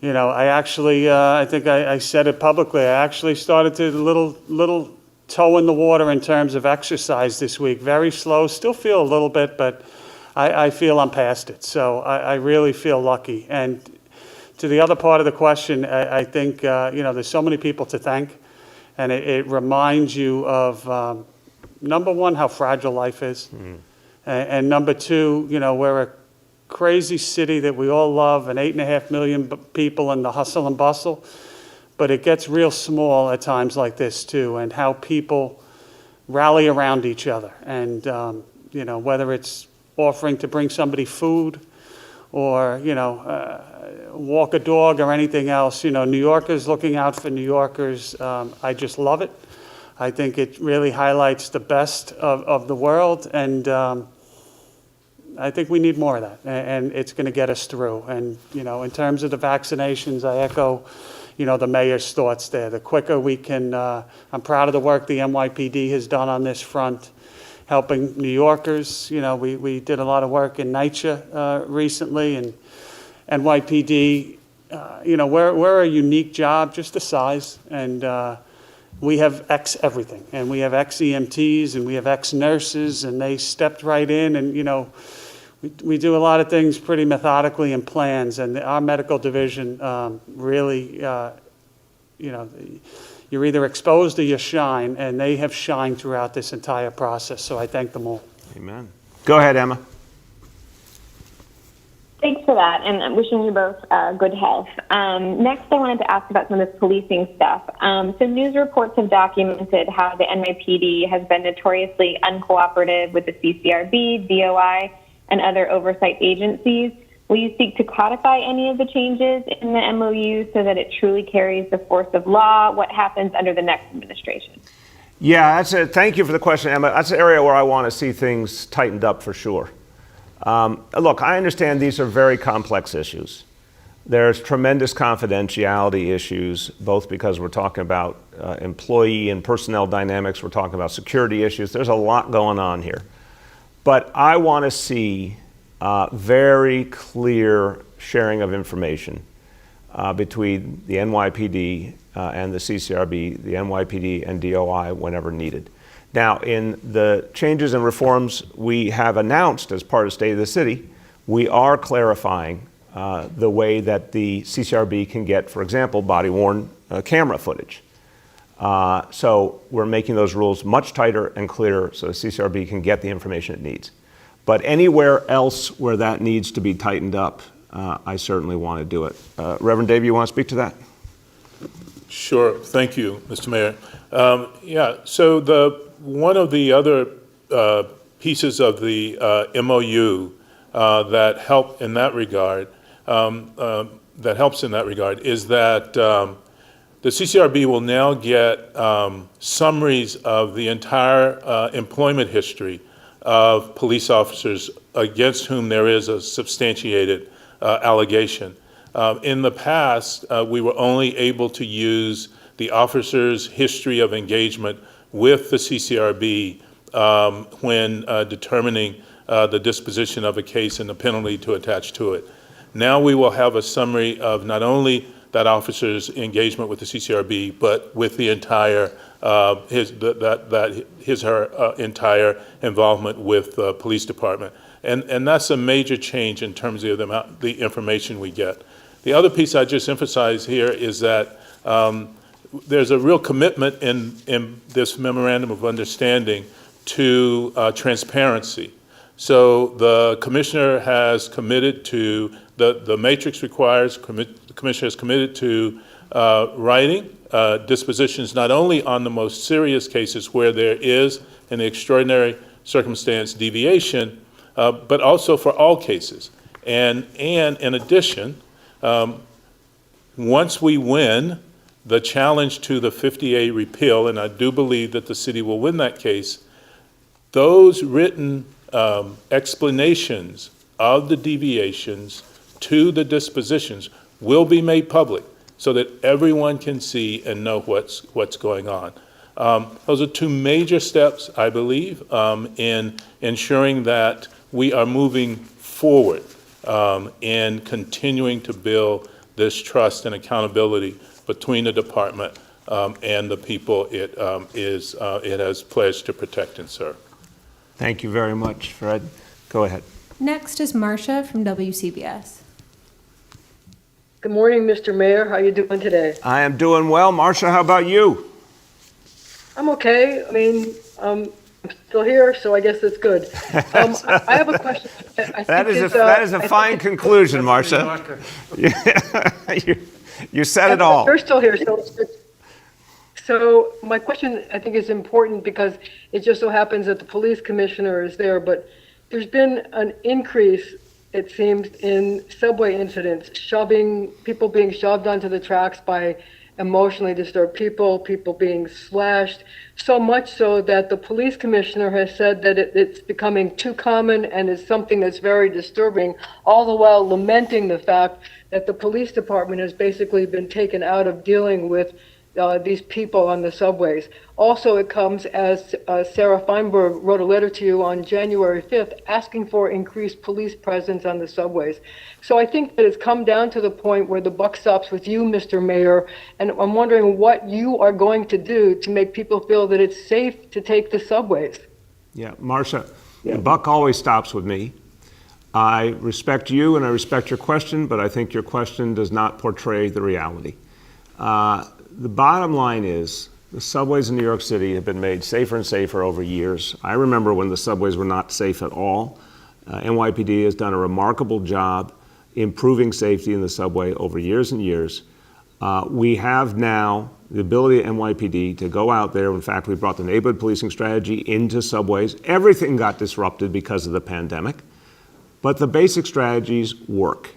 I actually, I think I said it publicly, I actually started to little toe in the water in terms of exercise this week. Very slow, still feel a little bit, but I feel I'm past it. So I really feel lucky. And to the other part of the question, I think, there's so many people to thank. And it reminds you of, number one, how fragile life is. And number two, we're a crazy city that we all love, and 8.5 million people in the hustle and bustle. But it gets real small at times like this too, and how people rally around each other. And, whether it's offering to bring somebody food or, walk a dog or anything else, New Yorkers looking out for New Yorkers. I just love it. I think it really highlights the best of the world. And I think we need more of that, and it's going to get us through. And, in terms of the vaccinations, I echo, the mayor's thoughts there. The quicker we can, I'm proud of the work the NYPD has done on this front, helping New Yorkers. We did a lot of work in NYCHA recently, and NYPD, we're a unique job, just the size, and we have ex-everything, and we have ex-EMTs, and we have ex-nurses, and they stepped right in, and, we do a lot of things pretty methodically in plans, and our medical division really, you're either exposed or you shine, and they have shined throughout this entire process, so I thank them all. Amen. Go ahead, Emma. Thanks for that, and I'm wishing you both good health. Next, I wanted to ask about some of this policing stuff. So news reports have documented how the NYPD has been notoriously uncooperative with the CCRB, DOI, and other oversight agencies. Will you seek to codify any of the changes in the MOU so that it truly carries the force of law? What happens under the next administration? Yeah, thank you for the question, Emma. That's an area where I want to see things tightened up for sure. Look, I understand these are very complex issues. There's tremendous confidentiality issues, both because we're talking about employee and personnel dynamics, we're talking about security issues. There's a lot going on here. But I want to see very clear sharing of information between the NYPD and the CCRB, the NYPD and DOI whenever needed. Now, in the changes and reforms we have announced as part of State of the City, we are clarifying the way that the CCRB can get, for example, body-worn camera footage. So we're making those rules much tighter and clearer so the CCRB can get the information it needs. But anywhere else where that needs to be tightened up, I certainly want to do it. Reverend Dave, you want to speak to that? Sure. Thank you, Mr. Mayor. Yeah, so one of the other pieces of the MOU that helps in that regard is that the CCRB will now get summaries of the entire employment history of police officers against whom there is a substantiated allegation. In the past, we were only able to use the officer's history of engagement with the CCRB when determining the disposition of a case and the penalty to attach to it. Now we will have a summary of not only that officer's engagement with the CCRB, but with the entire her entire involvement with the police department, and that's a major change in terms of the information we get. The other piece I just emphasize here is that there's a real commitment in this memorandum of understanding to transparency. So the commissioner has committed to the matrix requires the commissioner has committed to writing dispositions not only on the most serious cases where there is an extraordinary circumstance deviation, but also for all cases. And in addition, once we win the challenge to the 50A repeal, and I do believe that the city will win that case, those written explanations of the deviations to the dispositions will be made public so that everyone can see and know what's going on. Those are two major steps, I believe, in ensuring that we are moving forward in continuing to build this trust and accountability between the department and the people it has pledged to protect and serve. Thank you very much, Fred. Go ahead. Next is Marcia from WCBS. Good morning, Mr. Mayor. How are you doing today? I am doing well. Marcia, how about you? I'm okay. I mean, I'm still here, so I guess that's good. I have a question. That is a fine conclusion, Marcia. You said it all. You're still here, so it's good. So my question, I think, is important because it just so happens that the police commissioner is there, but there's been an increase, it seems, in subway incidents, people being shoved onto the tracks by emotionally disturbed people being slashed, so much so that the police commissioner has said that it's becoming too common and is something that's very disturbing, all the while lamenting the fact that the police department has basically been taken out of dealing with these people on the subways. Also, it comes as Sarah Feinberg wrote a letter to you on January 5th asking for increased police presence on the subways. So I think that it's come down to the point where the buck stops with you, Mr. Mayor, and I'm wondering what you are going to do to make people feel that it's safe to take the subways. Yeah, Marcia, the buck always stops with me. I respect you and I respect your question, but I think your question does not portray the reality. The bottom line is the subways in New York City have been made safer and safer over years. I remember when the subways were not safe at all. NYPD has done a remarkable job improving safety in the subway over years and years. We have now the ability of NYPD to go out there. In fact, we brought the neighborhood policing strategy into subways. Everything got disrupted because of the pandemic, but the basic strategies work.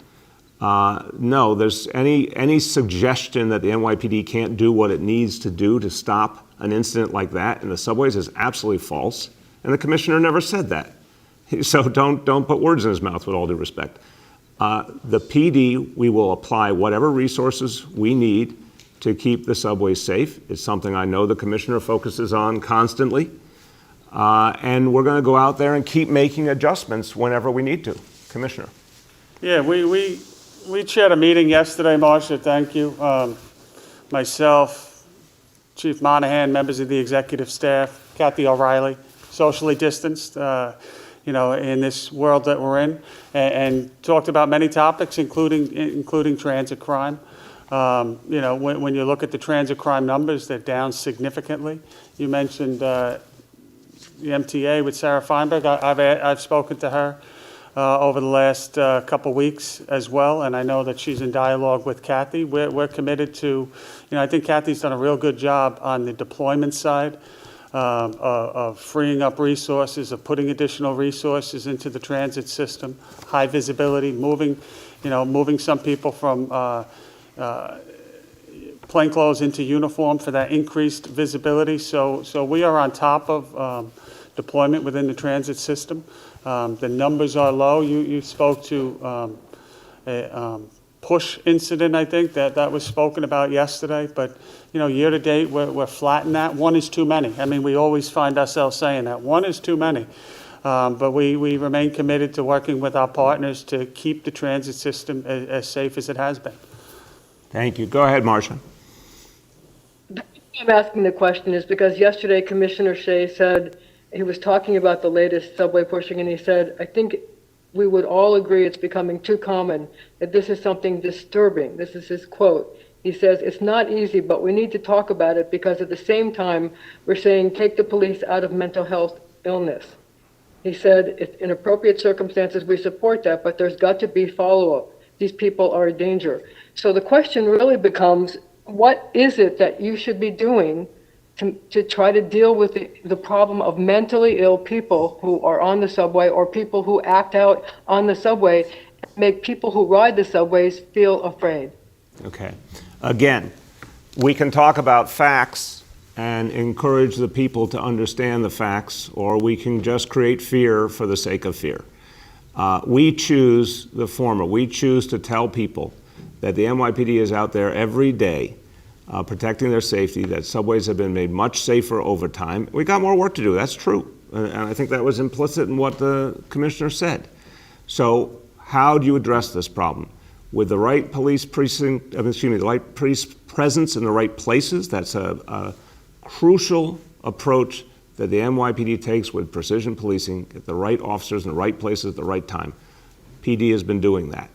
No, there's any suggestion that the NYPD can't do what it needs to do to stop an incident like that in the subways is absolutely false, and the commissioner never said that. So don't put words in his mouth, with all due respect. The PD, we will apply whatever resources we need to keep the subways safe. It's something I know the commissioner focuses on constantly, and we're going to go out there and keep making adjustments whenever we need to. Commissioner. Yeah, we chaired a meeting yesterday, Marcia, thank you. Myself, Chief Monahan, members of the executive staff, Kathy O'Reilly, socially distanced. in this world that we're in, and talked about many topics, including transit crime. When you look at the transit crime numbers, they're down significantly. You mentioned the MTA with Sarah Feinberg. I've spoken to her over the last couple weeks as well, and I know that she's in dialogue with Kathy. We're committed to, I think Kathy's done a real good job on the deployment side of freeing up resources, of putting additional resources into the transit system, high visibility, moving some people from plainclothes into uniform for that increased visibility. So we are on top of deployment within the transit system. The numbers are low. You spoke to a push incident, I think, that was spoken about yesterday. But, year to date, we're flat in that. One is too many. I mean, we always find ourselves saying that. One is too many. But we remain committed to working with our partners to keep the transit system as safe as it has been. Thank you. Go ahead, Marcia. I'm asking the question is because yesterday Commissioner Shea said he was talking about the latest subway pushing, and he said, I think we would all agree it's becoming too common, that this is something disturbing. This is his quote. He says, it's not easy, but we need to talk about it because at the same time, we're saying take the police out of mental health illness. He said, in appropriate circumstances, we support that, but there's got to be follow-up. These people are a danger. So the question really becomes, what is it that you should be doing to try to deal with the problem of mentally ill people who are on the subway or people who act out on the subway, make people who ride the subways feel afraid? Okay. Again, we can talk about facts and encourage the people to understand the facts, or we can just create fear for the sake of fear. We choose the former. We choose to tell people that the NYPD is out there every day protecting their safety, that subways have been made much safer over time. We got more work to do, that's true. And I think that was implicit in what the commissioner said. So how do you address this problem? With the right police the right police presence in the right places. That's a crucial approach that the NYPD takes with precision policing, get the right officers in the right places at the right time. PD has been doing that.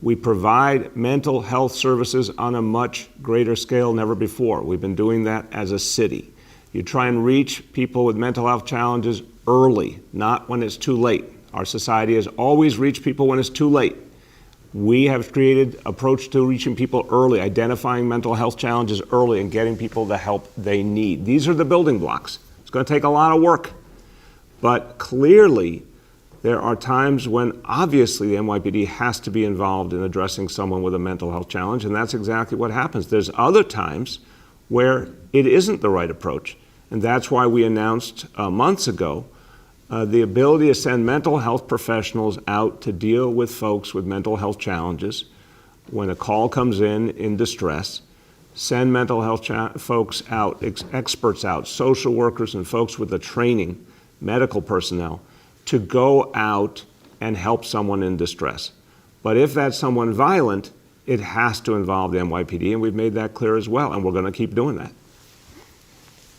We provide mental health services on a much greater scale than ever before. We've been doing that as a city. You try and reach people with mental health challenges early, not when it's too late. Our society has always reached people when it's too late. We have created an approach to reaching people early, identifying mental health challenges early and getting people the help they need. These are the building blocks. It's going to take a lot of work, but clearly there are times when obviously the NYPD has to be involved in addressing someone with a mental health challenge, and that's exactly what happens. There's other times where it isn't the right approach, and that's why we announced months ago the ability to send mental health professionals out to deal with folks with mental health challenges. When a call comes in distress, send mental health folks out, experts out, social workers and folks with the training, medical personnel, to go out and help someone in distress. But if that's someone violent, it has to involve the NYPD, and we've made that clear as well, and we're going to keep doing that.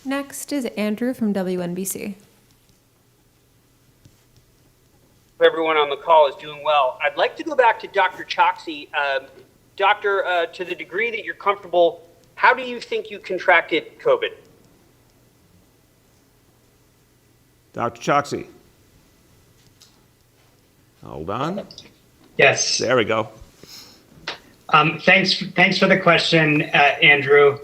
Next is Andrew from WNBC. Everyone on the call is doing well. I'd like to go back to Dr. Choksi. Doctor, to the degree that you're comfortable, how do you think you contracted COVID? Dr. Choksi. Hold on. Yes. There we go. Thanks for the question, Andrew.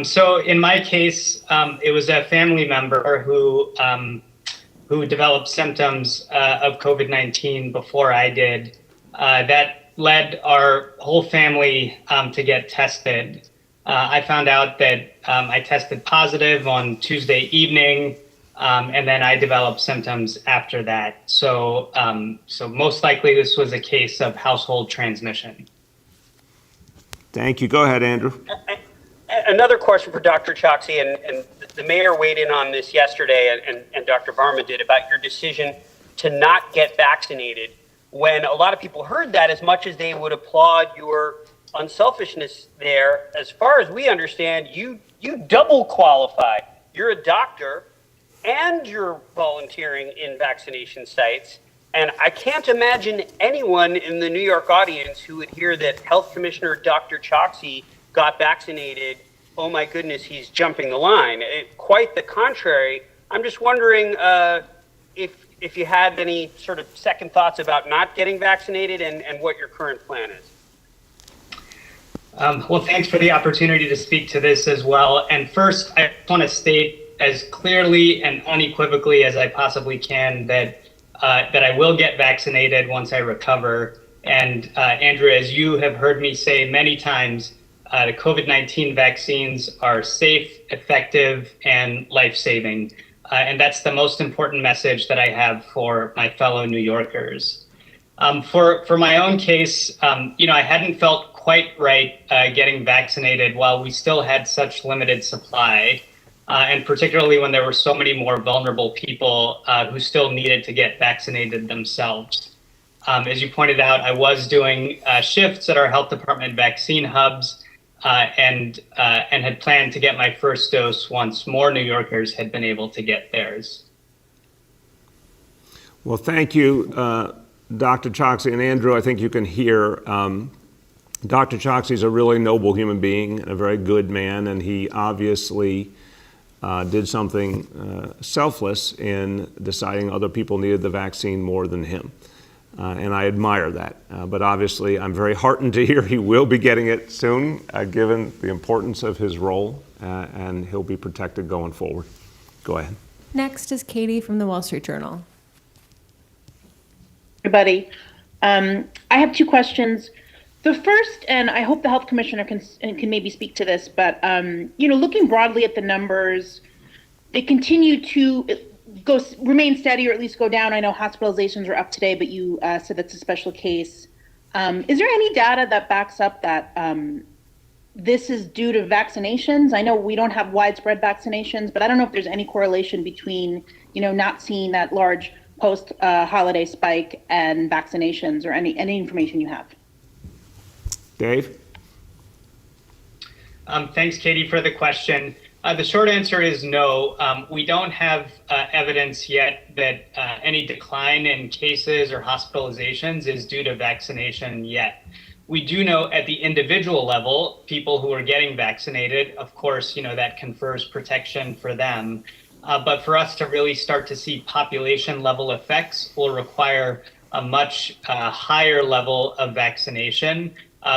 So in my case, it was a family member who developed symptoms of COVID-19 before I did. That led our whole family to get tested. I found out that I tested positive on Tuesday evening, and then I developed symptoms after that. So most likely this was a case of household transmission. Thank you. Go ahead, Andrew. Another question for Dr. Choksi, and the mayor weighed in on this yesterday, and Dr. Varma did, about your decision to not get vaccinated. When a lot of people heard that, as much as they would applaud your unselfishness there, as far as we understand, you double qualify. You're a doctor, and you're volunteering in vaccination sites. And I can't imagine anyone in the New York audience who would hear that Health Commissioner Dr. Choksi got vaccinated. Oh my goodness, he's jumping the line. Quite the contrary. I'm just wondering if you had any sort of second thoughts about not getting vaccinated and what your current plan is. Well, thanks for the opportunity to speak to this as well. And first, I want to state as clearly and unequivocally as I possibly can that I will get vaccinated once I recover. And Andrew, as you have heard me say many times, the COVID-19 vaccines are safe, effective, and life-saving. And that's the most important message that I have for my fellow New Yorkers. For my own case, I hadn't felt quite right getting vaccinated while we still had such limited supply, and particularly when there were so many more vulnerable people who still needed to get vaccinated themselves. As you pointed out, I was doing shifts at our health department vaccine hubs and had planned to get my first dose once more New Yorkers had been able to get theirs. Well, thank you, Dr. Choksi. And Andrew, I think you can hear Dr. Choksi is a really noble human being and a very good man, and he obviously did something selfless in deciding other people needed the vaccine more than him. And I admire that. But obviously, I'm very heartened to hear he will be getting it soon, given the importance of his role, and he'll be protected going forward. Go ahead. Next is Katie from the Wall Street Journal. Everybody, I have two questions. The first, and I hope the health commissioner can maybe speak to this, but looking broadly at the numbers, they continue to remain steady or at least go down. I know hospitalizations are up today, but you said that's a special case. Is there any data that backs up that this is due to vaccinations? I know we don't have widespread vaccinations, but I don't know if there's any correlation between not seeing that large post-holiday spike and vaccinations, or any information you have. Dave? Thanks, Katie, for the question. The short answer is no. We don't have evidence yet that any decline in cases or hospitalizations is due to vaccination yet. We do know at the individual level, people who are getting vaccinated, of course, that confers protection for them. But for us to really start to see population level effects will require a much higher level of vaccination,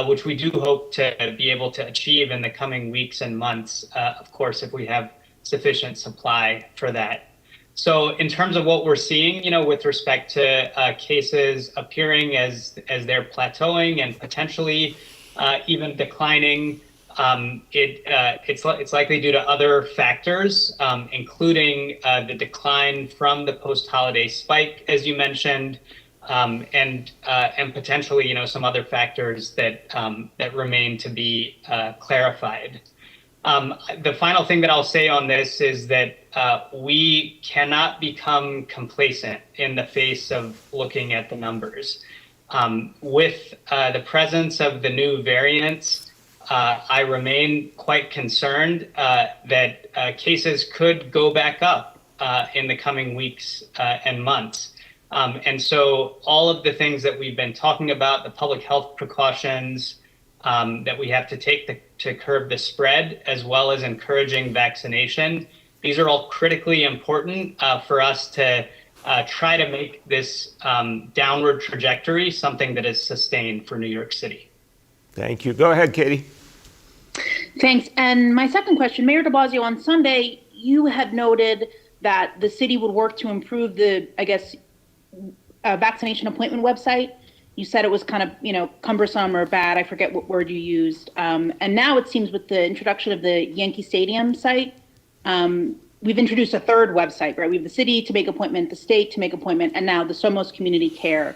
which we do hope to be able to achieve in the coming weeks and months, of course, if we have sufficient supply for that. So in terms of what we're seeing, with respect to cases appearing as they're plateauing and potentially even declining, it's likely due to other factors, including the decline from the post-holiday spike, as you mentioned, and potentially, some other factors that remain to be clarified. The final thing that I'll say on this is that we cannot become complacent in the face of looking at the numbers. With the presence of the new variants, I remain quite concerned that cases could go back up in the coming weeks and months. And so all of the things that we've been talking about, the public health precautions that we have to take to curb the spread, as well as encouraging vaccination, these are all critically important for us to try to make this downward trajectory something that is sustained for New York City. Thank you. Go ahead, Katie. Thanks. And my second question, Mayor de Blasio, on Sunday, you had noted that the city would work to improve the, vaccination appointment website. You said it was kind of, cumbersome or bad. I forget what word you used. And now it seems with the introduction of the Yankee Stadium site, we've introduced a third website, right? We have the city to make appointment, the state to make appointment, and now the Somos Community Care.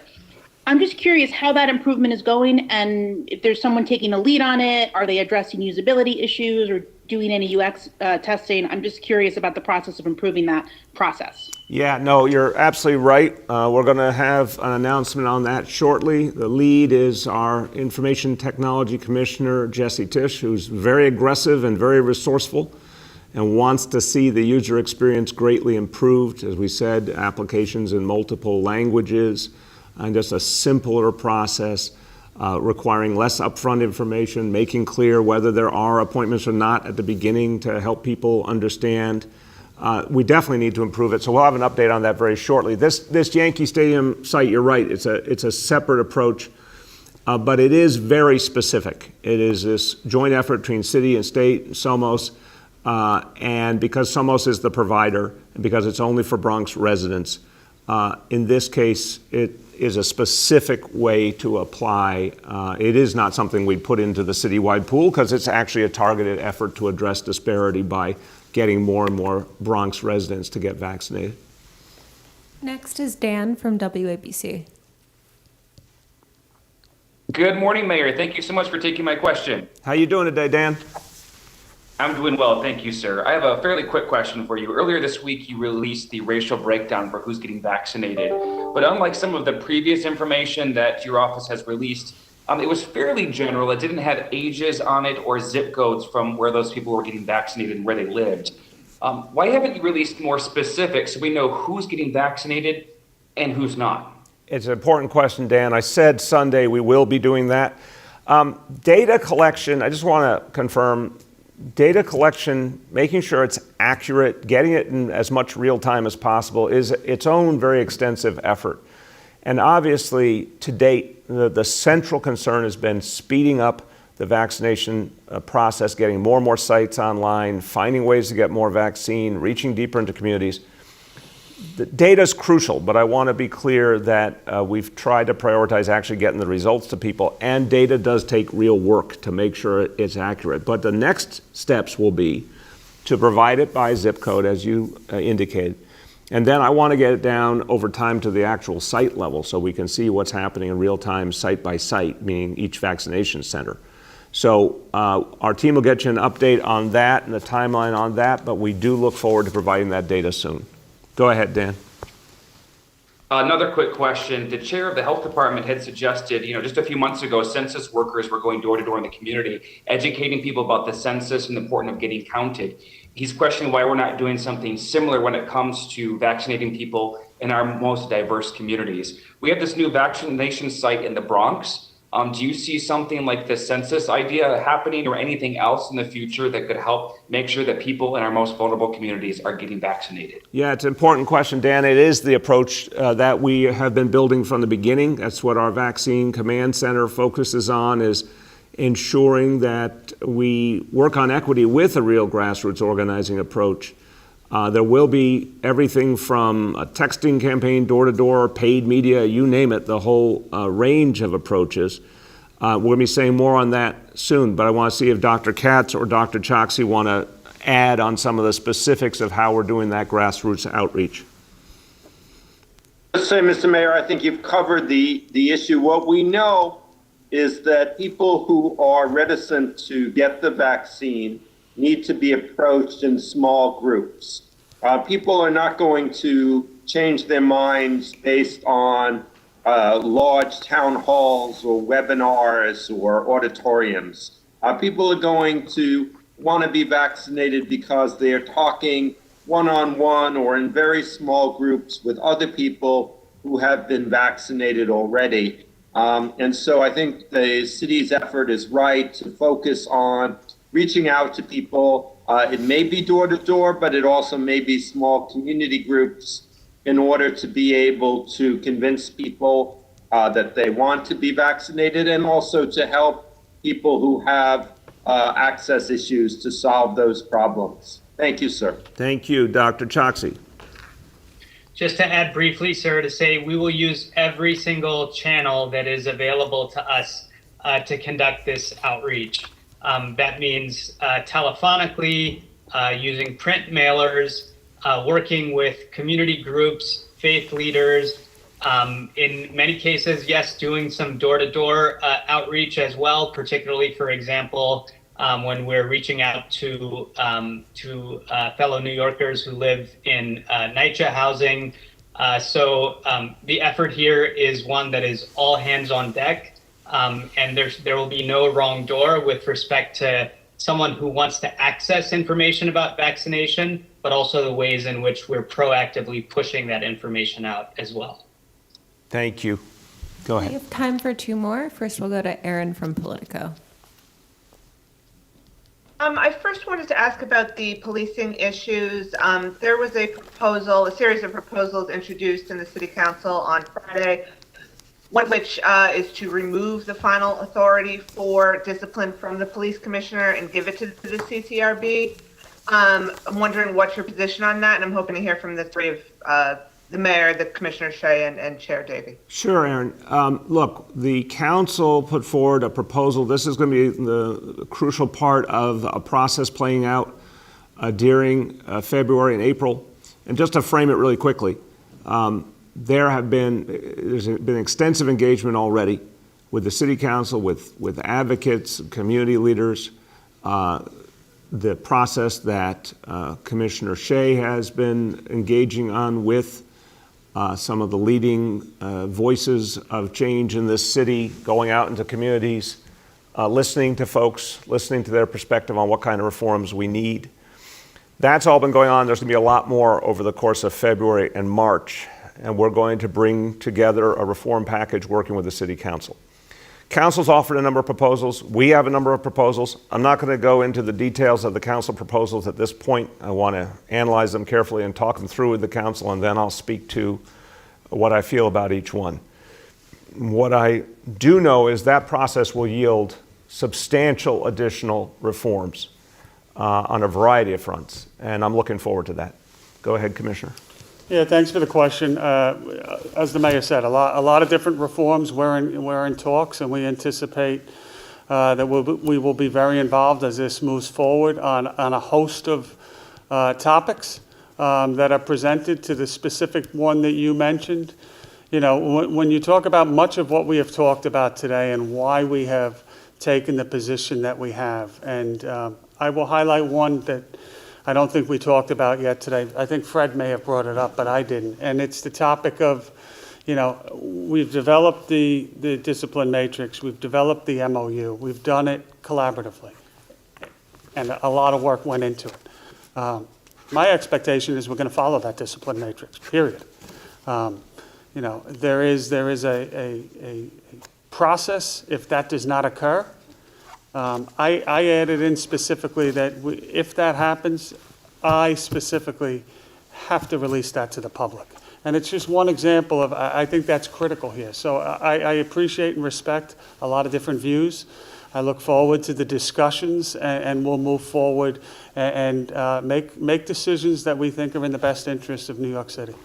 I'm just curious how that improvement is going, and if there's someone taking the lead on it. Are they addressing usability issues or doing any UX testing? I'm just curious about the process of improving that process. Yeah, no, you're absolutely right. We're going to have an announcement on that shortly. The lead is our Information Technology Commissioner, Jesse Tisch, who's very aggressive and very resourceful. and wants to see the user experience greatly improved. As we said, applications in multiple languages, and just a simpler process, requiring less upfront information, making clear whether there are appointments or not at the beginning to help people understand. We definitely need to improve it, so we'll have an update on that very shortly. This Yankee Stadium site, you're right, it's a separate approach, but it is very specific. It is this joint effort between city and state, Somos, and because Somos is the provider, and because it's only for Bronx residents, in this case, it is a specific way to apply. It is not something we'd put into the citywide pool because it's actually a targeted effort to address disparity by getting more and more Bronx residents to get vaccinated. Next is Dan from WABC. Good morning, Mayor. Thank you so much for taking my question. How you doing today, Dan? I'm doing well, thank you, sir. I have a fairly quick question for you. Earlier this week, you released the racial breakdown for who's getting vaccinated. But unlike some of the previous information that your office has released, it was fairly general. It didn't have ages on it or zip codes from where those people were getting vaccinated and where they lived. Why haven't you released more specifics so we know who's getting vaccinated and who's not? It's an important question, Dan. I said Sunday we will be doing that. Data collection, I just want to confirm, data collection, making sure it's accurate, getting it in as much real time as possible is its own very extensive effort. And obviously, to date, the central concern has been speeding up the vaccination process, getting more and more sites online, finding ways to get more vaccine, reaching deeper into communities. The data is crucial, but I want to be clear that we've tried to prioritize actually getting the results to people, and data does take real work to make sure it's accurate. But the next steps will be to provide it by zip code, as you indicated, and then I want to get it down over time to the actual site level so we can see what's happening in real time, site by site, meaning each vaccination center. So our team will get you an update on that and the timeline on that, but we do look forward to providing that data soon. Go ahead, Dan. Another quick question. The chair of the health department had suggested, just a few months ago, census workers were going door to door in the community, educating people about the census and the importance of getting counted. He's questioning why we're not doing something similar when it comes to vaccinating people in our most diverse communities. We have this new vaccination site in the Bronx. Do you see something like the census idea happening or anything else in the future that could help make sure that people in our most vulnerable communities are getting vaccinated? Yeah, it's an important question, Dan. It is the approach that we have been building from the beginning. That's what our Vaccine Command Center focuses on, is ensuring that we work on equity with a real grassroots organizing approach. There will be everything from a texting campaign, door-to-door, paid media, you name it, the whole range of approaches. We're going to be saying more on that soon, but I want to see if Dr. Katz or Dr. Choksi want to add on some of the specifics of how we're doing that grassroots outreach. Let's say, Mr. Mayor, I think you've covered the issue. What we know is that people who are reticent to get the vaccine need to be approached in small groups. People are not going to change their minds based on large town halls or webinars or auditoriums. People are going to want to be vaccinated because they're talking one-on-one or in very small groups with other people who have been vaccinated already. And so I think the city's effort is right to focus on reaching out to people. It may be door to door, but it also may be small community groups in order to be able to convince people that they want to be vaccinated, and also to help people who have access issues to solve those problems. Thank you, sir. Thank you, Dr. Choksi. Just to add briefly, sir, to say we will use every single channel that is available to us to conduct this outreach. That means telephonically, using print mailers, working with community groups, faith leaders, in many cases, yes, doing some door-to-door outreach as well, particularly, for example, when we're reaching out to fellow New Yorkers who live in NYCHA housing. So the effort here is one that is all hands on deck. And there will be no wrong door with respect to someone who wants to access information about vaccination, but also the ways in which we're proactively pushing that information out as well. Thank you. Go We ahead. have time for two more. First, we'll go to Erin from Politico. I first wanted to ask about the policing issues. There was a proposal, a series of proposals introduced in the City Council on Friday, one of which is to remove the final authority for discipline from the police commissioner and give it to the CCRB. I'm wondering what's your position on that, and I'm hoping to hear from the three of the mayor, the Commissioner Shea, and Chair Davey. Sure, Aaron. Look, the council put forward a proposal. This is going to be the crucial part of a process playing out during February and April. And just to frame it really quickly, there's been extensive engagement already with the city council, with advocates, community leaders. The process that Commissioner Shea has been engaging on with some of the leading voices of change in this city, going out into communities, listening to folks, listening to their perspective on what kind of reforms we need. That's all been going on. There's going to be a lot more over the course of February and March, and we're going to bring together a reform package working with the City Council. Council's offered a number of proposals. We have a number of proposals. I'm not going to go into the details of the council proposals at this point. I want to analyze them carefully and talk them through with the council, and then I'll speak to what I feel about each one. What I do know is that process will yield substantial additional reforms on a variety of fronts, and I'm looking forward to that. Go ahead, Commissioner. Yeah, thanks for the question. As the mayor said, a lot of different reforms. We're in talks, and we anticipate that we will be very involved as this moves forward on a host of topics that are presented. To the specific one that you mentioned, you know, when you talk about much of what we have talked about today and why we have taken the position that we have, and I will highlight one that I don't think we talked about yet today. I think Fred may have brought it up, but I didn't. And it's the topic of, you know, we've developed the discipline matrix, we've developed the MOU, we've done it collaboratively, and a lot of work went into it. My expectation is we're going to follow that discipline matrix, period. You know, there is a process if that does not occur. I added in specifically that if that happens, I specifically have to release that to the public. And it's just one example of, I think that's critical here. So I appreciate and respect a lot of different views. I look forward to the discussions, and we'll move forward and make decisions that we think are in the best interest of New York City.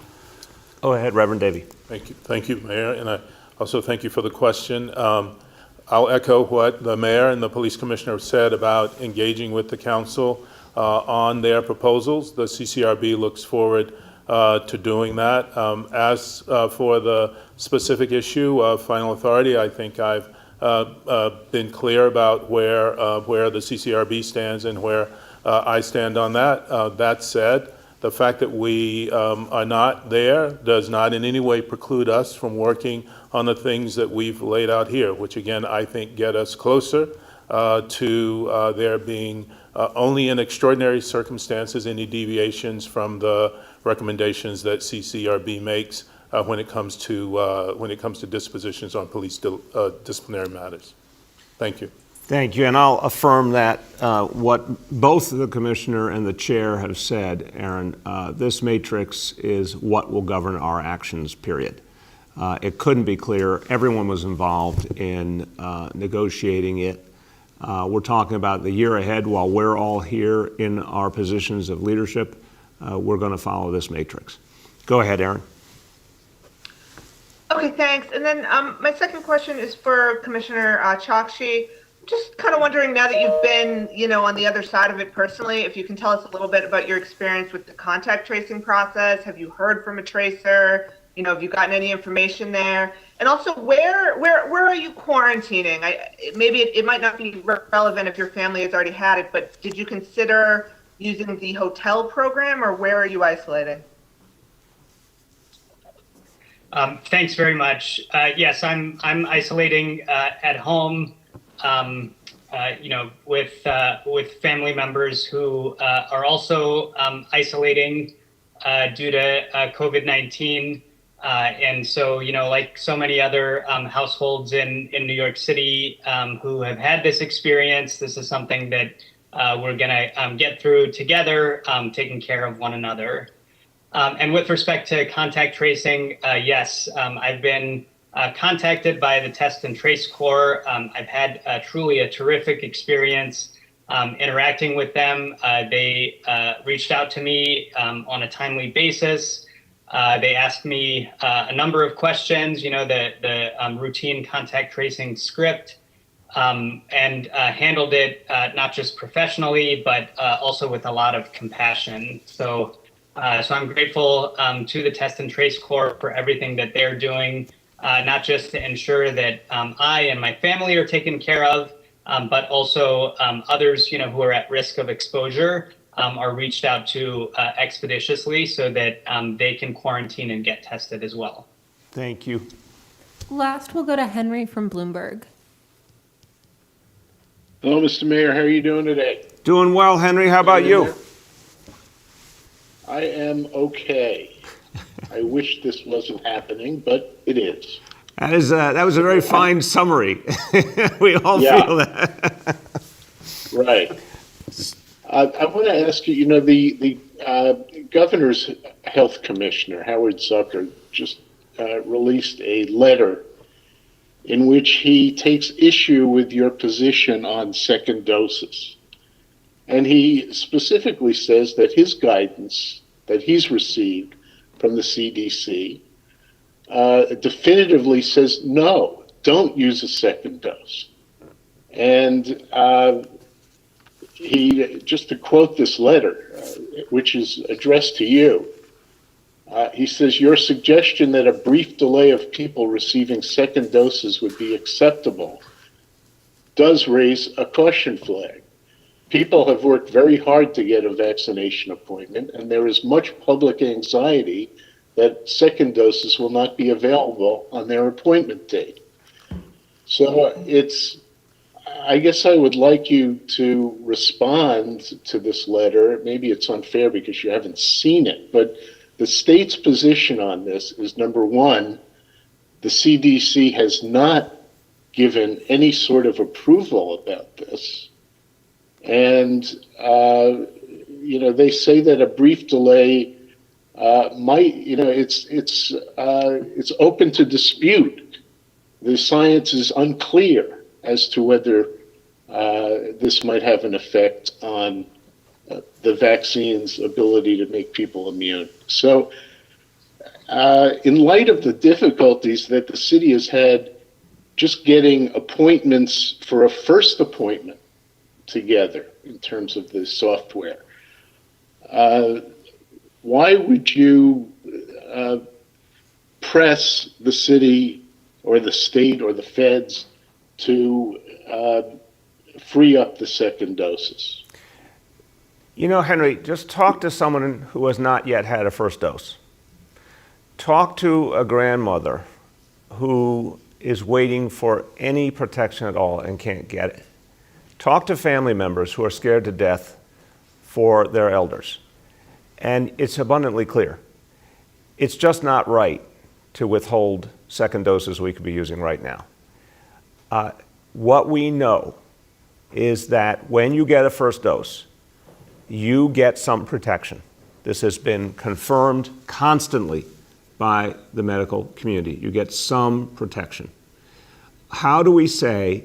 Go ahead, Reverend Davey. Thank you, Mayor, and I also thank you for the question. I'll echo what the mayor and the police commissioner have said about engaging with the council on their proposals. The CCRB looks forward to doing that. As for the specific issue of final authority, I think I've been clear about where the CCRB stands and where I stand on that. That said, the fact that we are not there does not in any way preclude us from working on the things that we've laid out here, which again, I think get us closer to there being only in extraordinary circumstances any deviations from the recommendations that CCRB makes when it comes to dispositions on police disciplinary matters. Thank you. Thank you, and I'll affirm that what both the commissioner and the chair have said, Aaron, this matrix is what will govern our actions, period. It couldn't be clearer. Everyone was involved in negotiating it. We're talking about the year ahead while we're all here in our positions of leadership. We're going to follow this matrix. Go ahead, Aaron. Okay, thanks. And then my second question is for Commissioner Chokshi. Just kind of wondering, now that you've been, you know, on the other side of it personally, if you can tell us a little bit about your experience with the contact tracing process. Have you heard from a tracer? You know, have you gotten any information there? And also, where are you quarantining? Maybe it might not be relevant if your family has already had it, but did you consider using the hotel program, or where are you isolating? Thanks very much. Yes, I'm isolating at home. with family members who are also isolating due to COVID-19. And so, like so many other households in New York City who have had this experience, this is something that we're going to get through together, taking care of one another. And with respect to contact tracing, yes, I've been contacted by the Test and Trace Corps. I've had truly a terrific experience interacting with them. They reached out to me on a timely basis. They asked me a number of questions, the routine contact tracing script, and handled it not just professionally, but also with a lot of compassion. So I'm grateful to the Test and Trace Corps for everything that they're doing, not just to ensure that I and my family are taken care of, but also others, who are at risk of exposure are reached out to expeditiously so that they can quarantine and get tested as well. Thank you. Last, we'll go to Henry from Bloomberg. Hello, Mr. Mayor. How are you doing today? Doing well, Henry. How about you? I am okay. I wish this wasn't happening, but it is. That was a very fine summary. We all feel that. Right. I want to ask you, the governor's health commissioner, Howard Zucker, just released a letter in which he takes issue with your position on second doses. And he specifically says that his guidance that he's received from the CDC definitively says, no, don't use a second dose. And just to quote this letter, which is addressed to you, he says, your suggestion that a brief delay of people receiving second doses would be acceptable does raise a caution flag. People have worked very hard to get a vaccination appointment, and there is much public anxiety that second doses will not be available on their appointment date. So I guess I would like you to respond to this letter. Maybe it's unfair because you haven't seen it, but the state's position on this is, number one, the CDC has not given any sort of approval about this. And, they say that a brief delay might, it's open to dispute. The science is unclear as to whether this might have an effect on the vaccine's ability to make people immune. So in light of the difficulties that the city has had just getting appointments for a first appointment together in terms of the software, why would you press the city or the state or the feds to free up the second doses? Henry, just talk to someone who has not yet had a first dose. Talk to a grandmother who is waiting for any protection at all and can't get it. Talk to family members who are scared to death for their elders. And it's abundantly clear. It's just not right to withhold second doses we could be using right now. What we know is that when you get a first dose, you get some protection. This has been confirmed constantly by the medical community. You get some protection. How do we say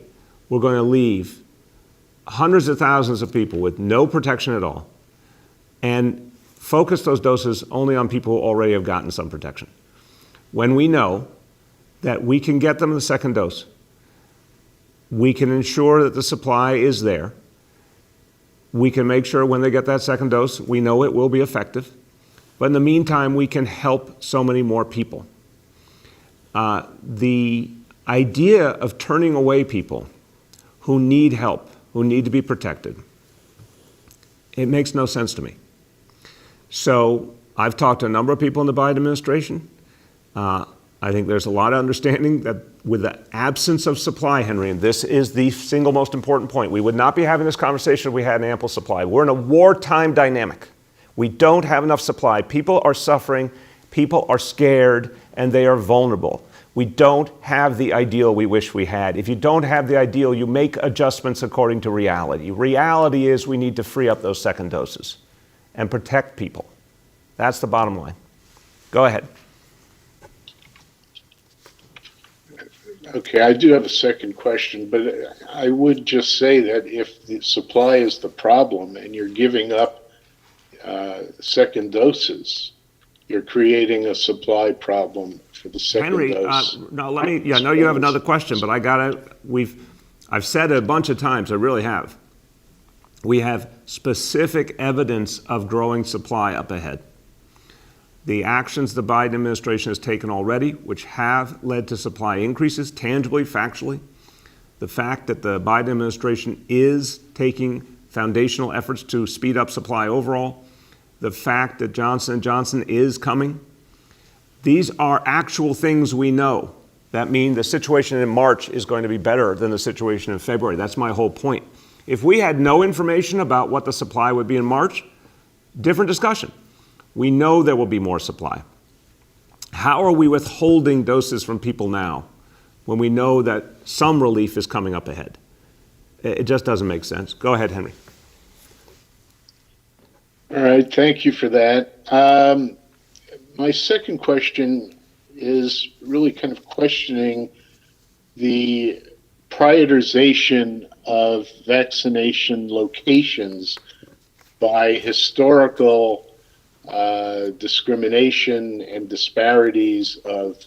we're going to leave hundreds of thousands of people with no protection at all and focus those doses only on people who already have gotten some protection, when we know that we can get them the second dose, we can ensure that the supply is there, we can make sure when they get that second dose, we know it will be effective, but in the meantime, we can help so many more people. The idea of turning away people who need help, who need to be protected, it makes no sense to me. So I've talked to a number of people in the Biden administration. I think there's a lot of understanding that with the absence of supply, Henry, and this is the single most important point, we would not be having this conversation if we had an ample supply. We're in a wartime dynamic. We don't have enough supply. People are suffering, people are scared, and they are vulnerable. We don't have the ideal we wish we had. If you don't have the ideal, you make adjustments according to reality. Reality is we need to free up those second doses and protect people. That's the bottom line. Go ahead. Okay, I do have a second question, but I would just say that if the supply is the problem and you're giving up second doses, you're creating a supply problem for the second Henry, dose. no, let me, yeah, I know you have another question, but I've said it a bunch of times, I really have. We have specific evidence of growing supply up ahead. The actions the Biden administration has taken already, which have led to supply increases, tangibly, factually. The fact that the Biden administration is taking foundational efforts to speed up supply overall. The fact that Johnson & Johnson is coming. These are actual things we know that mean the situation in March is going to be better than the situation in February. That's my whole point. If we had no information about what the supply would be in March, different discussion. We know there will be more supply. How are we withholding doses from people now when we know that some relief is coming up ahead? It just doesn't make sense. Go ahead, Henry. All right, thank you for that. My second question is really kind of questioning the prioritization of vaccination locations by historical discrimination and disparities of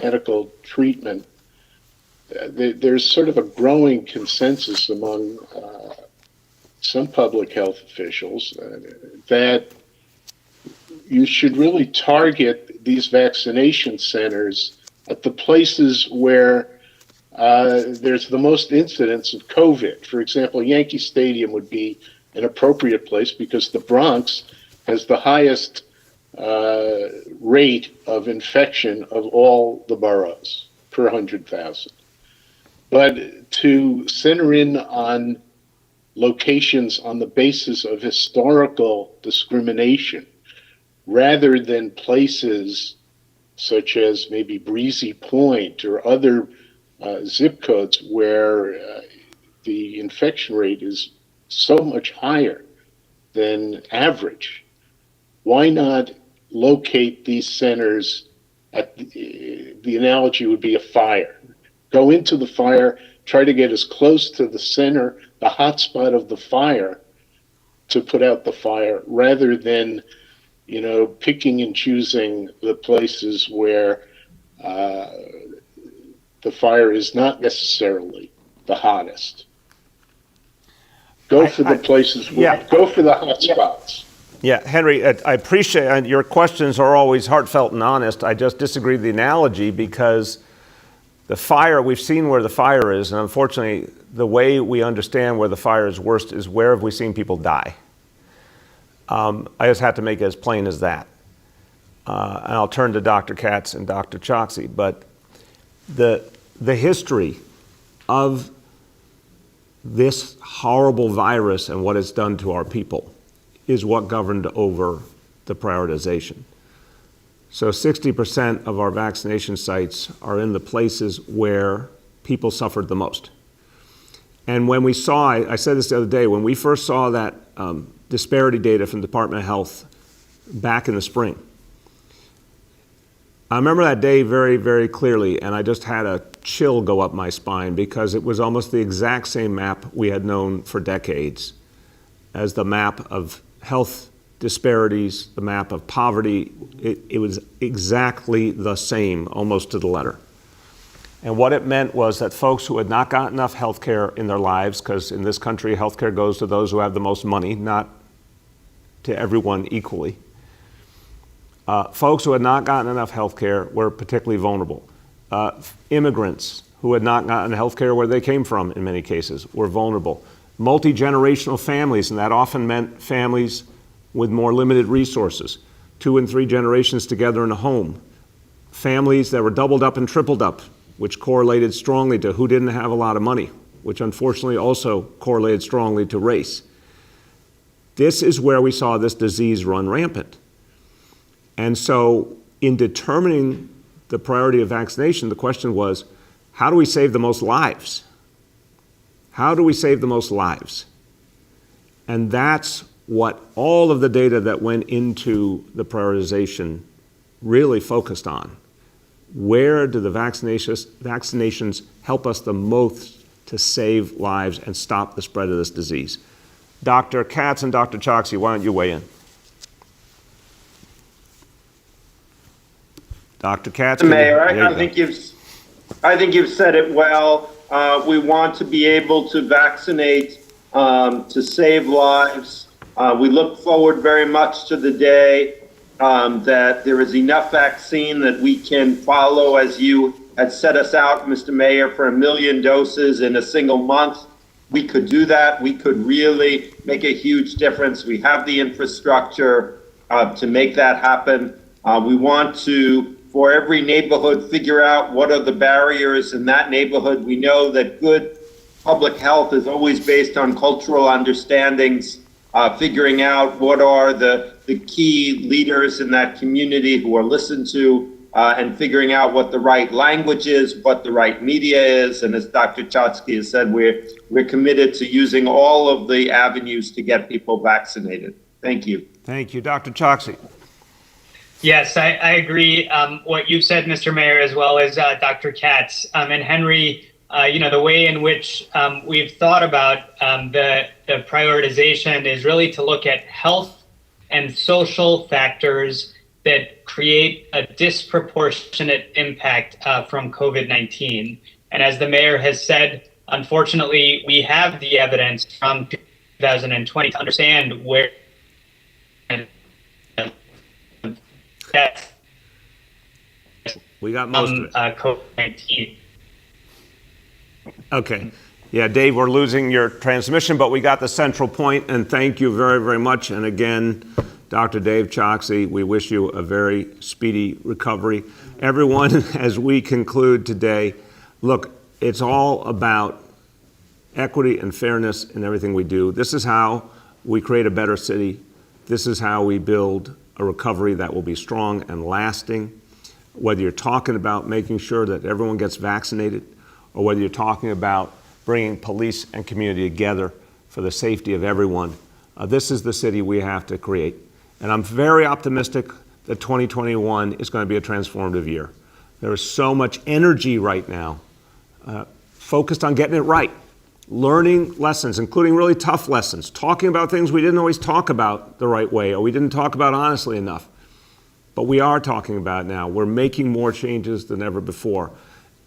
medical treatment. There's sort of a growing consensus among some public health officials that you should really target these vaccination centers at the places where there's the most incidence of COVID. For example, Yankee Stadium would be an appropriate place because the Bronx has the highest rate of infection of all the boroughs per 100,000. But to center in on locations on the basis of historical discrimination rather than places such as maybe Breezy Point or other zip codes where the infection rate is so much higher than average. Why not locate these centers at the analogy would be a fire. Go into the fire, try to get as close to the center, the hot spot of the fire to put out the fire rather than, picking and choosing the places where the fire is not necessarily the hottest. Go for the places where, go for the hot spots. Yeah, Henry, I appreciate your questions are always heartfelt and honest. I just disagree with the analogy because the fire, we've seen where the fire is, and unfortunately, the way we understand where the fire is worst is where have we seen people die. I just have to make it as plain as that. And I'll turn to Dr. Katz and Dr. Choksi, but the history of this horrible virus and what it's done to our people is what governed over the prioritization. So 60% of our vaccination sites are in the places where people suffered the most. And when we saw, I said this the other day, when we first saw that disparity data from the Department of Health back in the spring, I remember that day very, very clearly, and I just had a chill go up my spine because it was almost the exact same map we had known for decades as the map of health disparities, the map of poverty. It was exactly the same, almost to the letter. And what it meant was that folks who had not got enough health care in their lives, because in this country, health care goes to those who have the most money, not to everyone equally. Folks who had not gotten enough health care were particularly vulnerable. Immigrants who had not gotten health care where they came from, in many cases, were vulnerable. Multi-generational families, and that often meant families with more limited resources, 2 and 3 generations together in a home, families that were doubled up and tripled up, which correlated strongly to who didn't have a lot of money, which unfortunately also correlated strongly to race. This is where we saw this disease run rampant. And so in determining the priority of vaccination, the question was, how do we save the most lives? How do we save the most lives? And that's what all of the data that went into the prioritization really focused on. Where do the vaccinations help us the most to save lives and stop the spread of this disease? Dr. Katz and Dr. Choksi, why don't you weigh in? Dr. Katz? Mayor, I think you've said it well. We want to be able to vaccinate to save lives. We look forward very much to the day that there is enough vaccine that we can follow, as you had set us out, Mr. Mayor, for 1 million doses in a single month. We could do that. We could really make a huge difference. We have the infrastructure to make that happen. We want to, for every neighborhood, figure out what are the barriers in that neighborhood. We know that good public health is always based on cultural understandings, figuring out what are the key leaders in that community who are listened to, and figuring out what the right language is, what the right media is. And as Dr. Choksi has said, we're committed to using all of the avenues to get people vaccinated. Thank you. Thank you. Dr. Choksi. Yes, I agree. What you've said, Mr. Mayor, as well as Dr. Katz and Henry, the way in which we've thought about the prioritization is really to look at health and social factors that create a disproportionate impact from COVID-19. And as the mayor has said, unfortunately, we have the evidence from 2020 to understand where we got most of it. COVID-19. Okay. Yeah, Dave, we're losing your transmission, but we got the central point, and thank you very, very much. And again, Dr. Dave Choksi, we wish you a very speedy recovery. Everyone, as we conclude today, look, it's all about equity and fairness in everything we do. This is how we create a better city. This is how we build a recovery that will be strong and lasting. Whether you're talking about making sure that everyone gets vaccinated, or whether you're talking about bringing police and community together for the safety of everyone, this is the city we have to create. And I'm very optimistic that 2021 is going to be a transformative year. There is so much energy right now focused on getting it right, learning lessons, including really tough lessons, talking about things we didn't always talk about the right way, or we didn't talk about honestly enough. But we are talking about it now. We're making more changes than ever before.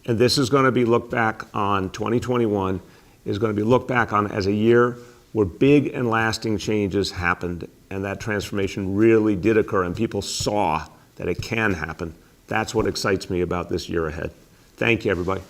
And this is going to be looked back on, 2021 is going to be looked back on as a year where big and lasting changes happened, and that transformation really did occur, and people saw that it can happen. That's what excites me about this year ahead. Thank you, everybody.